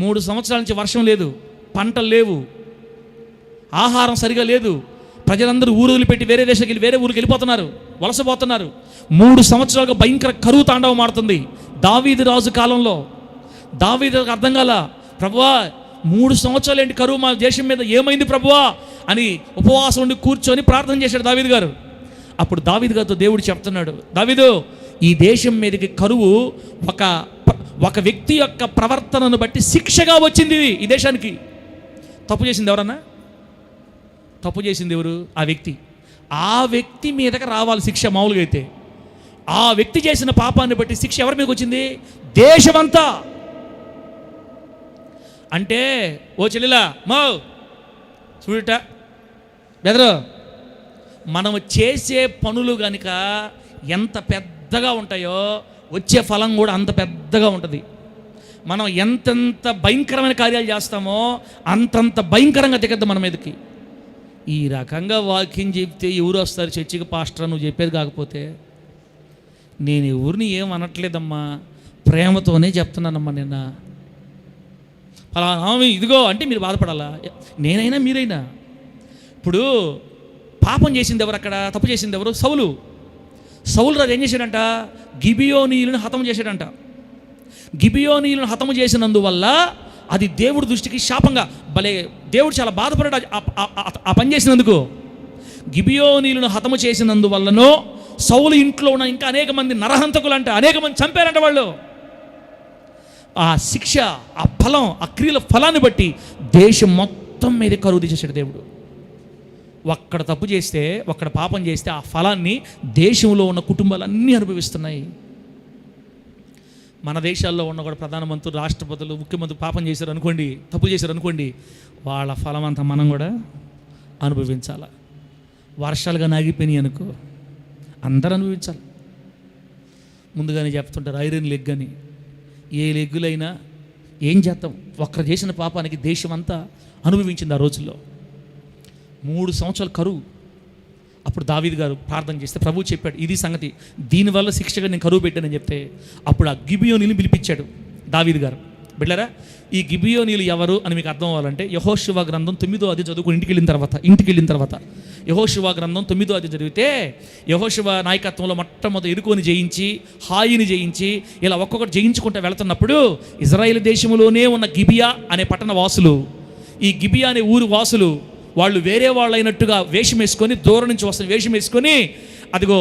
3 సంవత్సరాల నుంచి వర్షం లేదు, పంటలు లేవు, ఆహారం సరిగా లేదు. ప్రజలందరూ ఊరు వదిలిపెట్టి వేరే దేశానికి వెళ్ళి వేరే ఊరికి వెళ్ళిపోతున్నారు, వలసపోతున్నారు. 3 సంవత్సరాలుగా భయంకర కరువు తాండవం ఆడుతుంది. దావీదు రాజు కాలంలో దావీదుకు అర్థం కాల, ప్రభువా 3 సంవత్సరాలు ఏంటి కరువు మా దేశం మీద, ఏమైంది ప్రభువా అని ఉపవాసం ఉండి కూర్చొని ప్రార్థన చేశాడు దావీదు గారు. అప్పుడు దావీదు గారితో దేవుడు చెప్తున్నాడు, దావీదు, ఈ దేశం మీదకి కరువు ఒక వ్యక్తి యొక్క ప్రవర్తనను బట్టి శిక్షగా వచ్చింది ఈ దేశానికి. తప్పు చేసింది ఎవరన్నా? తప్పు చేసింది ఎవరు? ఆ వ్యక్తి మీదకి రావాలి శిక్ష. మామూలుగా అయితే ఆ వ్యక్తి చేసిన పాపాన్ని బట్టి శిక్ష ఎవరి మీదకి వచ్చింది? దేశమంతా. అంటే ఓ చెల్లిలా మా చూడట బెదరు, మనం చేసే పనులు కనుక ఎంత పెద్దగా ఉంటాయో వచ్చే ఫలం కూడా అంత పెద్దగా ఉంటుంది. మనం ఎంతెంత భయంకరమైన కార్యాలు చేస్తామో అంతంత భయంకరంగా దిగద్దు మన మీదకి. ఈ రకంగా వాక్యం చెప్తే ఎవరు వస్తారు చర్చికి? పాస్టర్ నువ్వు చెప్పేది కాకపోతే. నేను ఎవరిని ఏం అనట్లేదమ్మా, ప్రేమతోనే చెప్తున్నానమ్మా. నిన్న అలా ఇదిగో అంటే మీరు బాధపడాలా? నేనైనా మీరైనా. ఇప్పుడు పాపం చేసింది ఎవరు? అక్కడ తప్పు చేసింది ఎవరు? సౌలు రాజు ఏం చేశాడంట? గిబియోనీయులను హతము చేశాడంట. గిబియోనీయులను హతము చేసినందువల్ల అది దేవుడి దృష్టికి శాపంగా, భలే దేవుడు చాలా బాధపడ్డాడు ఆ పని చేసినందుకు. గిబియోనీయులను హతము చేసినందువల్లనో సౌలు ఇంట్లో ఉన్న ఇంకా అనేక మంది నరహంతకులు అంట, అనేక మంది చంపారంట వాళ్ళు. ఆ శిక్ష, ఆ ఫలం, ఆ క్రియల ఫలాన్ని బట్టి దేశం మొత్తం మీద కరువు తీసేసాడు దేవుడు. ఒక్కడ తప్పు చేస్తే, ఒక్కడ పాపం చేస్తే ఆ ఫలాన్ని దేశంలో ఉన్న కుటుంబాలన్నీ అనుభవిస్తున్నాయి. మన దేశాల్లో ఉన్న కూడా ప్రధానమంత్రులు, రాష్ట్రపతులు, ముఖ్యమంత్రులు పాపం చేశారు అనుకోండి, తప్పు చేశారు అనుకోండి, వాళ్ళ ఫలం అంతా మనం కూడా అనుభవించాలి. వర్షాలుగా నాగిపోయినాయి అనుకో, అందరూ అనుభవించాలి. ముందుగానే చెప్తుంటారు ఐరన్ లెగ్ అని. ఏ లెగ్గులైనా ఏం చేస్తాం? ఒక్కరు చేసిన పాపానికి దేశం అంతా అనుభవించింది ఆ రోజుల్లో. 3 సంవత్సరాలు కరువు. అప్పుడు దావీదు గారు ప్రార్థన చేస్తే ప్రభువు చెప్పాడు, ఇది సంగతి, దీనివల్ల శిక్షగా నేను కరువు పెట్టానని చెప్తే అప్పుడు ఆ గిబియోనీని పిలిపించాడు దావీదు గారు. బిడ్డరా, ఈ గిబియోనీలు ఎవరు అని మీకు అర్థం అవ్వాలంటే యెహోషువ గ్రంథం 9వ అధ్యాయం చదువుకుని ఇంటికి వెళ్ళిన తర్వాత యెహోషువ గ్రంథం 9వ అధ్యాయం చదివితే యెహోషువ నాయకత్వంలో మొట్టమొదటి ఎరుకోని జయించి, హాయిని జయించి, ఇలా ఒక్కొక్కటి జయించుకుంటూ వెళుతున్నప్పుడు ఇజ్రాయేల్ దేశంలోనే ఉన్న గిబియా అనే పట్టణ వాసులు, ఈ గిబియా అనే ఊరు వాసులు, వాళ్ళు వేరే వాళ్ళు అయినట్టుగా వేషం వేసుకొని, దూరం నుంచి వస్తున్న వేషం వేసుకొని, అదిగో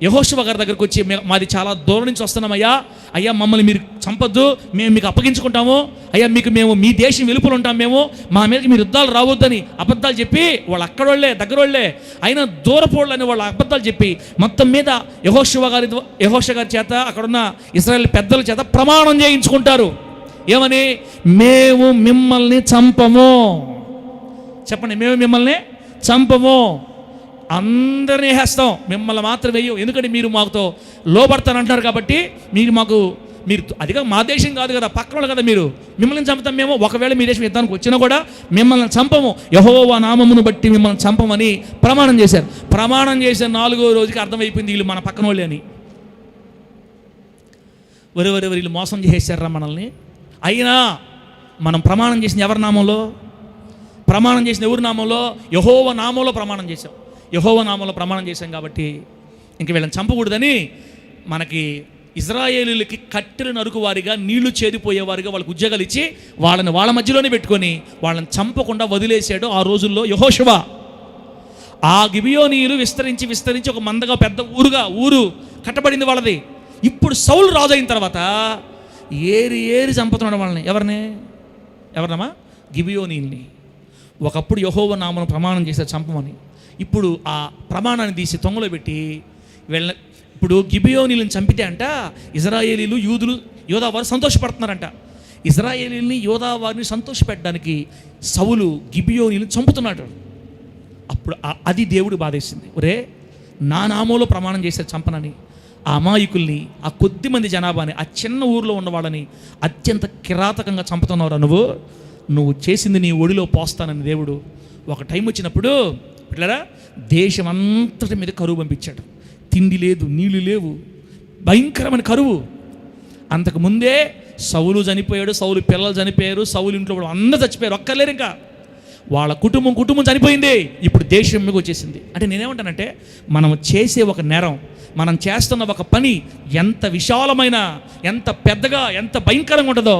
యెహోషువ గారి దగ్గరకు వచ్చి, మాది చాలా దూరం నుంచి వస్తున్నామయ్యా, అయ్యా మమ్మల్ని మీరు చంపొద్దు, మేము మీకు అప్పగించుకుంటాము, అయ్యా మేము మీ దేశం వెలుపల ఉంటాం, మేము మా మీదకి మీరు యుద్ధాలు రావద్దని అబద్ధాలు చెప్పి, వాళ్ళు అక్కడోళ్ళే దగ్గరోళ్ళే అయినా దూరపోళ్ళని వాళ్ళు అబద్ధాలు చెప్పి మొత్తం మీద యెహోషువ గారి చేత అక్కడున్న ఇశ్రాయేలు పెద్దల చేత ప్రమాణం చేయించుకుంటారు. ఏమని? మేము మిమ్మల్ని చంపము. చెప్పండి, మేము మిమ్మల్ని చంపము, అందరినీ వేస్తాం, మిమ్మల్ని మాత్రం వేయం, ఎందుకంటే మీరు మాకుతో లోబడతానంటున్నారు కాబట్టి మీరు అదిగా మా దేశం కాదు కదా, పక్కన కదా, మిమ్మల్ని చంపుతాం మేము. ఒకవేళ మీ దేశం యుద్ధానికి వచ్చినా కూడా మిమ్మల్ని చంపము, యెహోవా నామమును బట్టి మిమ్మల్ని చంపమని ప్రమాణం చేశారు. ప్రమాణం చేసిన 4వ రోజుకి అర్థమైపోయింది వీళ్ళు మన పక్కన వాళ్ళే అని. వరి వీళ్ళు మోసం చేసేసారా మనల్ని. అయినా మనం ప్రమాణం చేసిన ఎవరి నామంలో? ప్రమాణం చేసిన ఎవరి నామంలో? యెహోవా నామంలో ప్రమాణం చేశాం. యెహోవా నామంలో ప్రమాణం చేశాం కాబట్టి ఇంక వీళ్ళని చంపకూడదని మనకి ఇజ్రాయేలీలకి కట్టెలు నరుకువారిగా, నీళ్లు చేరిపోయేవారిగా వాళ్ళకి ఉద్యోగాలు ఇచ్చి వాళ్ళని వాళ్ళ మధ్యలోనే పెట్టుకొని వాళ్ళని చంపకుండా వదిలేశాడు ఆ రోజుల్లో యెహోషువ. ఆ గిబియోనీయులు విస్తరించి ఒక మందగా పెద్ద ఊరు కట్టబడింది వాళ్ళది. ఇప్పుడు సౌలు రాజు అయిన తర్వాత ఏరి చంపుతున్నాడు వాళ్ళని. ఎవరినమ్మా? గిబియోనీయుల్ని. ఒకప్పుడు యెహోవా నామమున ప్రమాణం చేశారు చంపమని. ఇప్పుడు ఆ ప్రమాణాన్ని తీసి తొంగలో పెట్టి ఇప్పుడు గిబియోనీలను చంపితే అంట ఇజ్రాయేలీలు, యోధావారు సంతోషపడుతున్నారంట. ఇజ్రాయేలీని, యోధావారిని సంతోషపెట్టడానికి సౌలు గిబియోనీలను చంపుతున్నాడు. అప్పుడు అది దేవుడు బాధేసింది. ఒరే, నా నామంలో ప్రమాణం చేశారు చంపనని, ఆ అమాయకుల్ని, ఆ కొద్ది మంది జనాభాని, ఆ చిన్న ఊరిలో ఉన్న వాళ్ళని అత్యంత కిరాతకంగా చంపుతున్నావురా నువ్వు చేసింది నీ ఒడిలో పోస్తానని దేవుడు ఒక టైం వచ్చినప్పుడు పిల్లరా దేశం అంతటి మీద కరువు పంపించాడు. తిండి లేదు, నీళ్లు లేవు, భయంకరమైన కరువు. అంతకుముందే సౌలు చనిపోయాడు, సౌలు పిల్లలు చనిపోయారు, సౌలు ఇంట్లో కూడా అందరూ చచ్చిపోయారు, ఒక్కర్లేరు. ఇంకా వాళ్ళ కుటుంబం చనిపోయింది. ఇప్పుడు దేశం మీకు వచ్చేసింది. అంటే నేనేమంటానంటే మనం చేసే ఒక నేరం, మనం చేస్తున్న ఒక పని ఎంత విశాలమైన, ఎంత పెద్దగా, ఎంత భయంకరంగా ఉంటుందో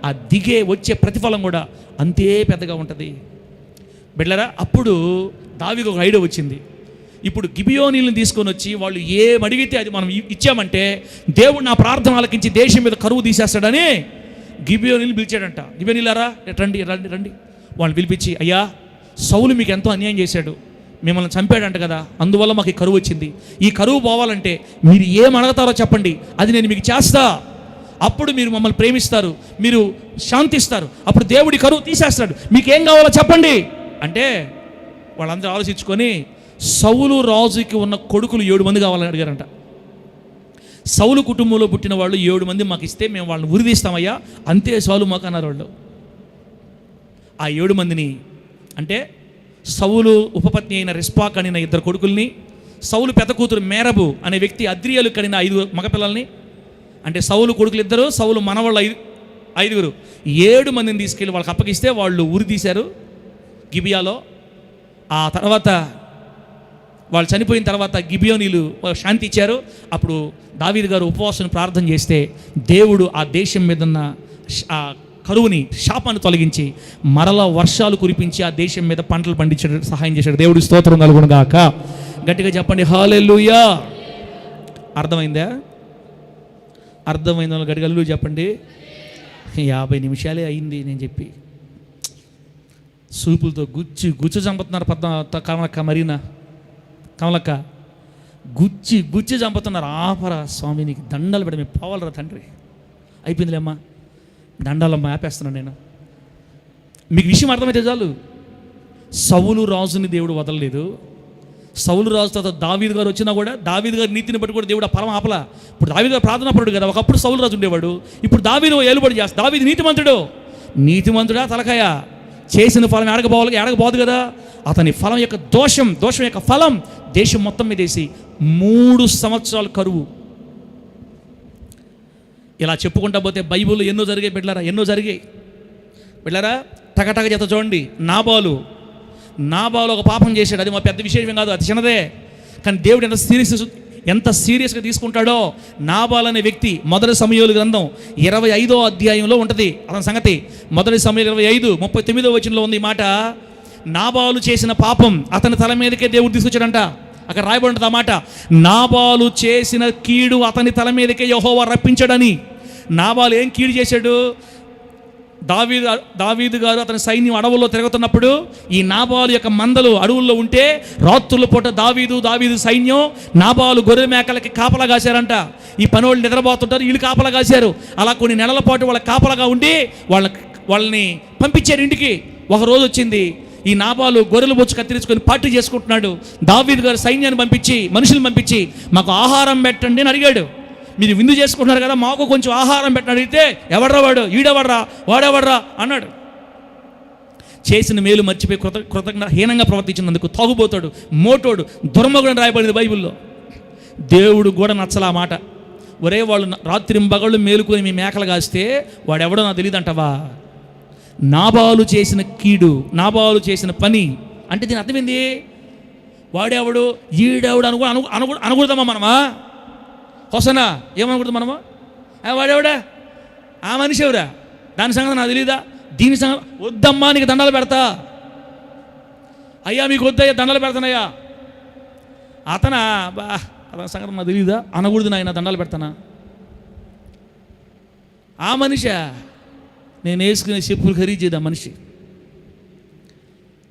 ఆ దిగే వచ్చే ప్రతిఫలం కూడా అంతే పెద్దగా ఉంటుంది బిడ్డలారా. అప్పుడు దావీదుకు ఒక ఐడియా వచ్చింది. ఇప్పుడు గిబియోనీలను తీసుకొని వచ్చి వాళ్ళు ఏమడిగితే అది మనం ఇచ్చామంటే దేవుడు నా ప్రార్థన ఆలకించి దేశం మీద కరువు తీసేస్తాడని గిబియోనీలు పిలిచాడంట. గిబియోనీలారా రండి రండి రండి వాళ్ళని పిలిపించి, అయ్యా సౌలు మీకు ఎంతో అన్యాయం చేశాడు, మిమ్మల్ని చంపాడంట కదా, అందువల్ల మాకు ఈ కరువు వచ్చింది. ఈ కరువు పోవాలంటే మీరు ఏం అడగతారో చెప్పండి, అది నేను మీకు చేస్తా. అప్పుడు మీరు మమ్మల్ని ప్రేమిస్తారు, మీరు శాంతిస్తారు, అప్పుడు దేవుడి కరువు తీసేస్తాడు, మీకేం కావాలో చెప్పండి అంటే వాళ్ళందరూ ఆలోచించుకొని సౌలు రాజుకి ఉన్న కొడుకులు 7 మంది కావాలని అడిగారంట. సౌలు కుటుంబంలో పుట్టిన వాళ్ళు 7 మంది మాకు ఇస్తే మేము వాళ్ళని ఉరిదీస్తామయ్యా, అంతే సౌలు మాకు అన్నారు వాళ్ళు. ఆ 7 మందిని అంటే సౌలు ఉపపత్ని అయిన రిస్పా కనిన 2 కొడుకుల్ని, సౌలు పెద్ద కూతురు మేరబు అనే వ్యక్తి అద్రియలు కనిన 5 మగపిల్లల్ని, అంటే సౌలు కొడుకులు 2, సౌలు మనవాళ్ళు 5, 7 మందిని తీసుకెళ్ళి వాళ్ళకి అప్పగిస్తే వాళ్ళు ఉరి తీశారు గిబియాలో. ఆ తర్వాత వాళ్ళు చనిపోయిన తర్వాత గిబియోనీలు శాంతి ఇచ్చారు. అప్పుడు దావీదు గారు ఉపవాసం ప్రార్థన చేస్తే దేవుడు ఆ దేశం మీద ఉన్న ఆ కరువుని, శాపాన్ని తొలగించి మరలా వర్షాలు కురిపించి ఆ దేశం మీద పంటలు పండించడం సహాయం చేశాడు. దేవుడి స్తోత్రం కలుగును గాక. గట్టిగా చెప్పండి హల్లెలూయా. అర్థమైందా? అర్థమైందా? గట్టిగా హల్లెలూయా చెప్పండి. 50 నిమిషాలే అయింది నేను చెప్పి. సూపులతో గుచ్చి చంపుతున్నారు కమలక్క, మరీనా కమలక్క గుచ్చి చంపుతున్నారు. ఆపరా స్వామి, నీకు దండాలు పెడ, మేము పోవాలరా తండ్రి. అయిపోయిందిలేమ్మా, దండాలమ్మా, ఆపేస్తున్నాను నేను. మీకు విషయం అర్థమైతే చాలు. సౌలు రాజుని దేవుడు వదలలేదు. సౌలు రాజు తర్వాత దావీదు గారు వచ్చినా కూడా దావీదు గారి నీతిని బట్టి కూడా దేవుడు పరమ ఆపల. ఇప్పుడు దావీదు గారు ప్రార్థనాపరుడు కదా, ఒకప్పుడు సౌలు రాజు ఉండేవాడు, ఇప్పుడు దావీదు ఏలుబడి చేస్తా. దావీదు నీతిమంతుడా తలకాయ, చేసిన ఫలం ఎడగబోదు కదా. అతని ఫలం యొక్క దోషం యొక్క ఫలం దేశం మొత్తం మీద వేసి 3 సంవత్సరాలు కరువు. ఇలా చెప్పుకుంటా పోతే బైబిల్లో ఎన్నో జరిగాయి బిడ్డలారా. టకటక చేత చూడండి. నాబాలు ఒక పాపం చేశాడు. అది మా పెద్ద విశేషం కాదు, అది చిన్నదే. కానీ దేవుడు ఎంత సీరియస్గా తీసుకుంటాడో. నాబాల్ అనే వ్యక్తి 1 సమూయేలు గ్రంథం 25వ అధ్యాయంలో ఉంటుంది అతని సంగతి. 1 సమూయేలు 25:39 వచనంలో ఉంది ఈ మాట. నాబాలు చేసిన పాపం అతని తల మీదకే దేవుడు తీసుకొచ్చాడంట. అక్కడ రాయబడి ఉంటుంది ఆ మాట, నాబాలు చేసిన కీడు అతని తల మీదకే యెహోవా రప్పించాడని. నాబాలు ఏం కీడు చేశాడు? దావీదు గారు అతని సైన్యం అడవుల్లో తిరుగుతున్నప్పుడు ఈ నాబాలు యొక్క మందలు అడవుల్లో ఉంటే రాత్రుల పూట దావీదు సైన్యం నాబాలు గొర్రె మేకలకి కాపలా కాశారంట. ఈ పనోళ్ళు నిద్రపోతుంటారు, వీళ్ళు కాపలా కాశారు. అలా కొన్ని నెలల పాటు వాళ్ళ కాపలాగా ఉండి వాళ్ళని పంపించారు ఇంటికి. ఒక రోజు వచ్చింది, ఈ నాబాలు గొర్రెలు బొచ్చు కత్తిరించుకొని పార్టీ చేసుకుంటున్నాడు. దావీదు గారు సైన్యాన్ని పంపించి, మనుషులను పంపించి, మాకు ఆహారం పెట్టండి అని అడిగాడు. మీరు విందు చేసుకుంటున్నారు కదా, మాకు కొంచెం ఆహారం పెట్టండి అడిగితే, ఎవడ్రా వాడు, ఈడెవర్రా, వాడెవర్రా అన్నాడు. చేసిన మేలు మర్చిపోయి హీనంగా ప్రవర్తించినందుకు తాగుబోతాడు, మోటోడు, దుర్మగుడు రాయబడింది బైబిల్లో. దేవుడు కూడా నచ్చల ఆ మాట. ఒరే వాళ్ళు రాత్రింబగళ్ళు మేలుకొని మీ మేకలు కాస్తే వాడెవడో నాకు తెలియదు అంటావా? నాబాలు చేసిన కీడు, నాబాలు చేసిన పని అంటే దీని అర్థమైంది. వాడెవడు, ఈడెవడు అనకూడదమ్మా మనమా? హోసనా ఏమనకూడదు మనము? వాడెవడా, ఆ మనిషి ఎవరా, దాని సంగతి నాకు తెలీదా, దీని సంగతి వద్దమ్మా, నీకు దండాలు పెడతా, అయ్యా మీకు వద్దయ్యా దండాలు పెడతానయ్యా, అతనా అతని సంగతి నాకు తెలీదా అనకూడదు, నాయన దండాలు పెడతానా. ఆ మనిషా, నేను వేసుకునే చెప్పులు ఖరీచేదా మనిషి,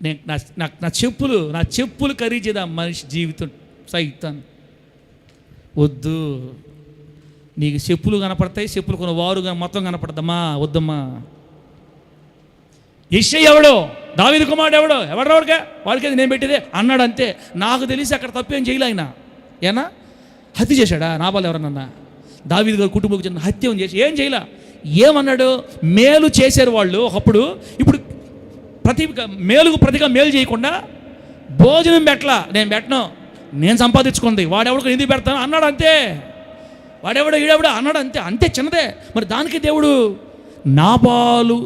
నేను నా చెప్పులు ఖరీచేదా మనిషి జీవితం సైతాన్ని. వద్దు, నీకు చెప్పులు కనపడతాయి, చెప్పులు కొన్ని వారు మొత్తం కనపడద్దమ్మా, వద్దమ్మా. యెషయా ఎవడో, దావీదు కుమారుడు ఎవడో వాడికి నేను పెట్టేదే అన్నాడు అంతే. నాకు తెలిసి అక్కడ తప్పేం చేయలే ఆయన. ఏనా హత్య చేశాడా నాబాలు? ఎవరన్నా దావీదు గారు కుటుంబకు చెందిన హత్య చేసి ఏం చేయలే. ఏమన్నాడు? మేలు చేశారు వాళ్ళు ఒకప్పుడు, ఇప్పుడు మేలుకు ప్రతిగా మేలు చేయకుండా భోజనం పెట్టలా. నేను పెట్టను, నేను సంపాదించుకుంది, వాడెవడికి ఎందుకు పెడతాను అన్నాడు. అంతే. ఈడెవడ అన్నాడు. అంతే. అంతే చిన్నదే. మరి దానికి దేవుడు నాబాలు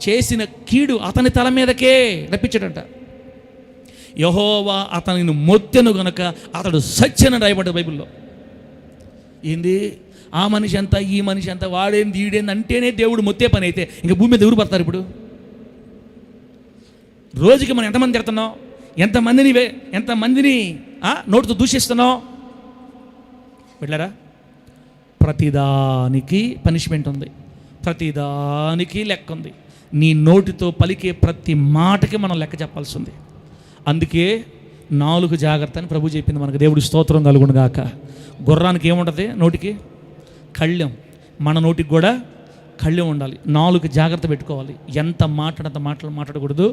చేసిన కీడు అతని తల మీదకే రప్పించాడంట. యెహోవా అతనిని మొత్తెను గనుక అతడు సత్యని రాయబడ్డ బైబిల్లో. ఏంది ఆ మనిషి అంతా ఈ మనిషి అంతా వాడేంది ఈడేంది అంటేనే దేవుడు మొత్తే పని అయితే ఇంక భూమి మీద ఎవరు పడతారు? ఇప్పుడు రోజుకి మనం ఎంతమంది తిడుతున్నాం, ఎంతమందిని నోటితో దూషిస్తున్నాం. వెళ్ళారా? ప్రతిదానికి పనిష్మెంట్ ఉంది, ప్రతిదానికి లెక్క ఉంది. నీ నోటితో పలికే ప్రతి మాటకి మనం లెక్క చెప్పాల్సి ఉంది. అందుకే 4 జాగ్రత్త అని ప్రభు చెప్పింది మనకు. దేవుడి స్తోత్రం కలుగును గాక. గుర్రానికి ఏముంటుంది? నోటికి కళ్ళెం. మన నోటికి కూడా కళ్ళెం ఉండాలి. 4 జాగ్రత్త పెట్టుకోవాలి. ఎంత మాట్లాడంత మాట్లాడకూడదు.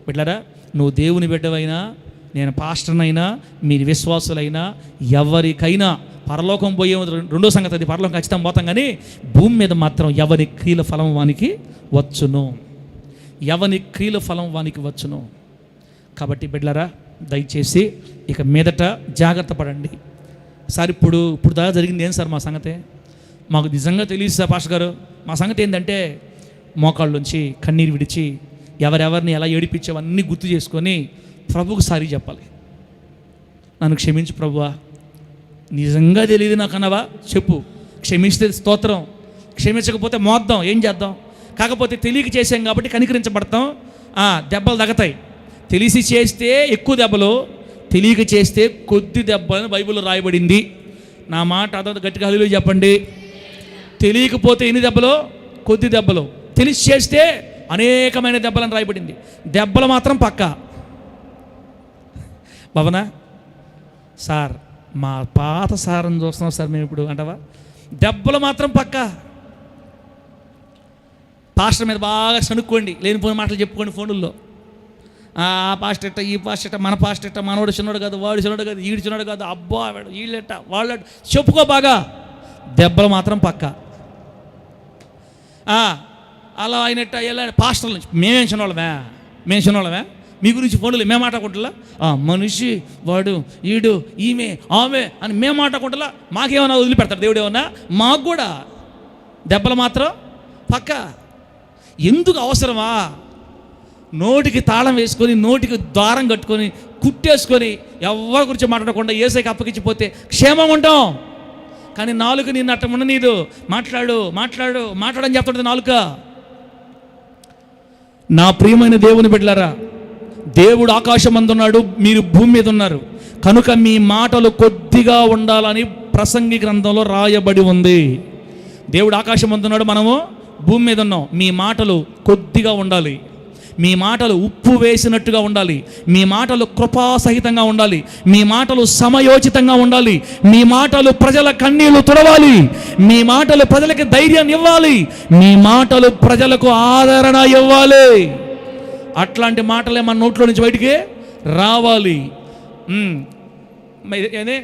బిడ్డలారా, నువ్వు దేవుని బిడ్డవైనా, నేను పాస్టర్నైనా, మీరు విశ్వాసులైనా, ఎవరికైనా పరలోకం పోయే రెండో సంగతి అది, పరలోకం ఖచ్చితంగా పోతాం. కానీ భూమి మీద మాత్రం ఎవరి క్రియల ఫలం వానికి వచ్చును, ఎవరి క్రియల ఫలం వానికి వచ్చును. కాబట్టి బిడ్డలారా, దయచేసి ఇక మీదట జాగ్రత్త పడండి. సార్ ఇప్పుడు దాకా జరిగింది ఏం సార్ మా సంగతే? మాకు నిజంగా తెలియదు సార్ పాస్టర్ గారు. మా సంగతి ఏంటంటే మోకాళ్ళ నుంచి కన్నీరు విడిచి ఎవరెవరిని ఎలా ఏడిపించావన్నీ గుర్తు చేసుకొని ప్రభువుకు సారీ చెప్పాలి. నన్ను క్షమించు ప్రభువా, నిజంగా తెలియదు నాకు అన్నవా చెప్పు, క్షమిస్తే స్తోత్రం, క్షమించకపోతే మోద్దాం, ఏం చేద్దాం. కాకపోతే తెలియక చేసాం కాబట్టి కనికరించబడతాం, దెబ్బలు తగ్గుతాయి. తెలిసి చేస్తే ఎక్కువ దెబ్బలు, తెలియక చేస్తే కొద్ది దెబ్బలని బైబిల్లో రాయబడింది. నా మాట అదంతా గట్టిగా హల్లెలూయా చెప్పండి. తెలియకపోతే ఎన్ని దెబ్బలు? కొద్ది దెబ్బలు. తెలిసి చేస్తే అనేకమైన దెబ్బలను రాయబడింది. దెబ్బలు మాత్రం పక్కా. భవనా సార్, మా పాత సార్ని చూస్తున్నాం సార్ మేము ఇప్పుడు అంటావా? దెబ్బలు మాత్రం పక్కా. పాస్టర్ మీద బాగా సనుక్కోండి, లేనిపోయిన మాటలు చెప్పుకోండి ఫోన్లో. ఆ పాస్టర్ ఎట్ట, ఈ పాస్టర్ ఎట్ట, మన పాస్టర్ ఎట్ట, మనోడు చిన్నోడు కాదు, వాడు చిన్నోడు కాదు, ఈడు చిన్నోడు కాదు, అబ్బా వీళ్ళెట్ట వాళ్ళ చెప్పుకో బాగా. దెబ్బలు మాత్రం పక్కా. అలా అయినట్ట ఎలా పాస్టర్ల నుంచి మేము చిన్నోళ్ళమే మీ గురించి ఫోన్లు మేము మాట్లాడుకుంటా, మనిషి వాడు ఈడు ఈమె ఆమె అని మేము మాట్లాడుకుంటా. మాకేమన్నా వదిలిపెడతాడు దేవుడు? ఏమన్నా మాకు కూడా దెబ్బలు మాత్రం పక్క. ఎందుకు అవసరమా? నోటికి తాళం వేసుకొని, నోటికి దారం కట్టుకొని, కుట్టేసుకొని, ఎవరి గురించి మాట్లాడకుండా యేసయ్యకి అప్పగించిపోతే క్షేమంగా ఉంటాం. కానీ నాలుక నిన్ను అట్ట ఉండనీదు. మాట్లాడని చెప్తుంటుంది నాలుక. నా ప్రియమైన దేవుని బిడ్డలారా, దేవుడు ఆకాశం అందున్నాడు, మీరు భూమి మీద ఉన్నారు కనుక మీ మాటలు కొద్దిగా ఉండాలని ప్రసంగి గ్రంథంలో రాయబడి ఉంది. దేవుడు ఆకాశం అందున్నాడు, మనము భూమి మీద ఉన్నాం. మీ మాటలు కొద్దిగా ఉండాలి, మీ మాటలు ఉప్పు వేసినట్టుగా ఉండాలి, మీ మాటలు కృపాసహితంగా ఉండాలి, మీ మాటలు సమయోచితంగా ఉండాలి, మీ మాటలు ప్రజల కన్నీళ్లు తుడవాలి, మీ మాటలు ప్రజలకి ధైర్యాన్ని ఇవ్వాలి, మీ మాటలు ప్రజలకు ఆదరణ ఇవ్వాలి. అట్లాంటి మాటలే మన నోట్లో నుంచి బయటికి రావాలి. అదే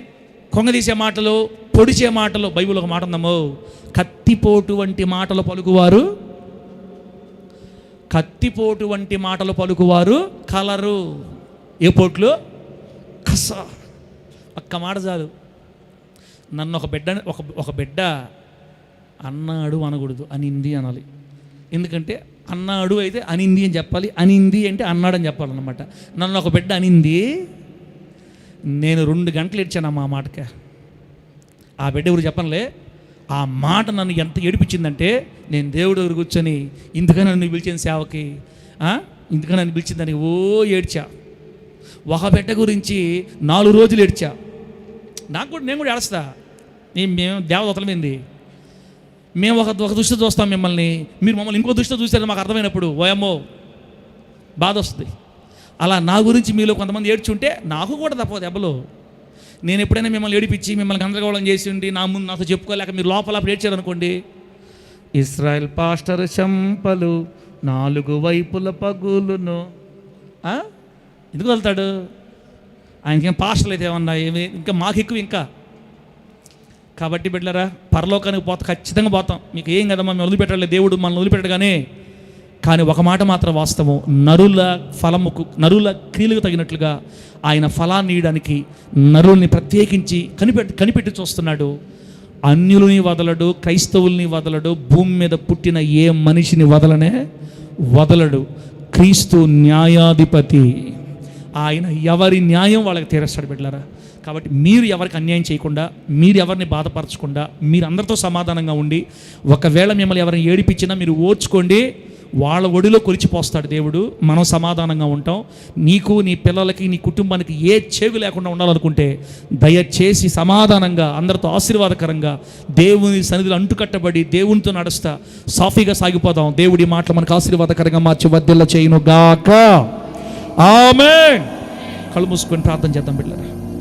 కొంగదీసే మాటలు, పొడిచే మాటలు. బైబిల్ ఒక మాట ఉందమ్మో, కత్తిపోటు వంటి మాటలు పలుకువారు, కత్తిపోటు వంటి మాటలు పలుకువారు కలరు. ఏ పోట్లు? కస. ఒక్క మాట చాలు. నన్ను ఒక బిడ్డ అన్నాడు అనకూడదు, అనింది అనాలి. ఎందుకంటే అన్నాడు అయితే అనింది అని చెప్పాలి, అనింది అంటే అన్నాడని చెప్పాలన్నమాట. నన్ను ఒక బిడ్డ అనింది, నేను 2 గంటలు ఏడ్చాను ఆ మాటకే. ఆ బిడ్డ ఎవరు చెప్పనులే, ఆ మాట నన్ను ఎంత ఏడిపించిందంటే, నేను దేవుడు దగ్గర కూర్చొని ఇందుకని నన్ను పిలిచిన సేవకి, ఇందుకని నన్ను పిలిచిందని ఏడ్చా. ఒక బిడ్డ గురించి 4 రోజులు ఏడ్చా. నేను కూడా ఏడుస్తా. మేము దేవదూతలమైంది, మేము ఒక దృష్టి చూస్తాం మిమ్మల్ని, మీరు మమ్మల్ని ఇంకో దృష్టి చూసారని మాకు అర్థమైనప్పుడు ఓయమ్మో బాధ వస్తుంది. అలా నా గురించి మీలో కొంతమంది ఏడ్చుంటే నాకు కూడా తప్పదు దెబ్బలు. నేను ఎప్పుడైనా మిమ్మల్ని ఏడిపించి మిమ్మల్ని గందరగోళం చేసి ఉండి నా ముందు నాతో చెప్పుకోలేక మీరు లోపల ఏడ్చారనుకోండి, ఇశ్రాయేల్ పాస్టర్ చంపలు 4 వైపుల పగులును ఎందుకు వెళ్తాడు? ఆయనకేం పాస్టర్లు అయితే ఏమన్నా ఇంకా మాకు ఎక్కువ. ఇంకా కాబట్టి బిడ్డలారా, పరలోకానికి పోతే ఖచ్చితంగా పోతాం. మీకు ఏం కదమ్మా, మేము వదిలిపెట్టాలి, దేవుడు మనల్ని వదిలిపెట్టగానే. కానీ ఒక మాట మాత్రం వాస్తవం, నరుల క్రియలకు తగినట్లుగా ఆయన ఫలాన్ని ఇవ్వడానికి నరుల్ని ప్రత్యేకించి కనిపెట్టి చూస్తున్నాడు. అన్యులని వదలడు, క్రైస్తవుల్ని వదలడు, భూమి మీద పుట్టిన ఏ మనిషిని వదలడు. క్రీస్తు న్యాయాధిపతి. ఆయన ఎవరి న్యాయం వాళ్ళకి తీరుస్తాడు బిడ్డలారా. కాబట్టి మీరు ఎవరికి అన్యాయం చేయకుండా, మీరు ఎవరిని బాధపరచకుండా, మీరు అందరితో సమాధానంగా ఉండి, ఒకవేళ మిమ్మల్ని ఎవరిని ఏడిపించినా మీరు ఓర్చుకోండి. వాళ్ళ ఒడిలో కొలిచిపోస్తాడు దేవుడు. మనం సమాధానంగా ఉంటాం. నీకు, నీ పిల్లలకి, నీ కుటుంబానికి ఏ చేగు లేకుండా ఉండాలనుకుంటే దయచేసి సమాధానంగా, అందరితో ఆశీర్వాదకరంగా, దేవుని సన్నిధిలో అంటుకట్టబడి దేవునితో నడుస్తా సాఫీగా సాగిపోదాం. దేవుడి మాటలు మనకు ఆశీర్వాదకరంగా మార్చి వర్ధిల్ల చేయును గాక. ఆమేన్. కళ్ళు మూసుకొని ప్రార్థన చేద్దాం బిడ్డలారా.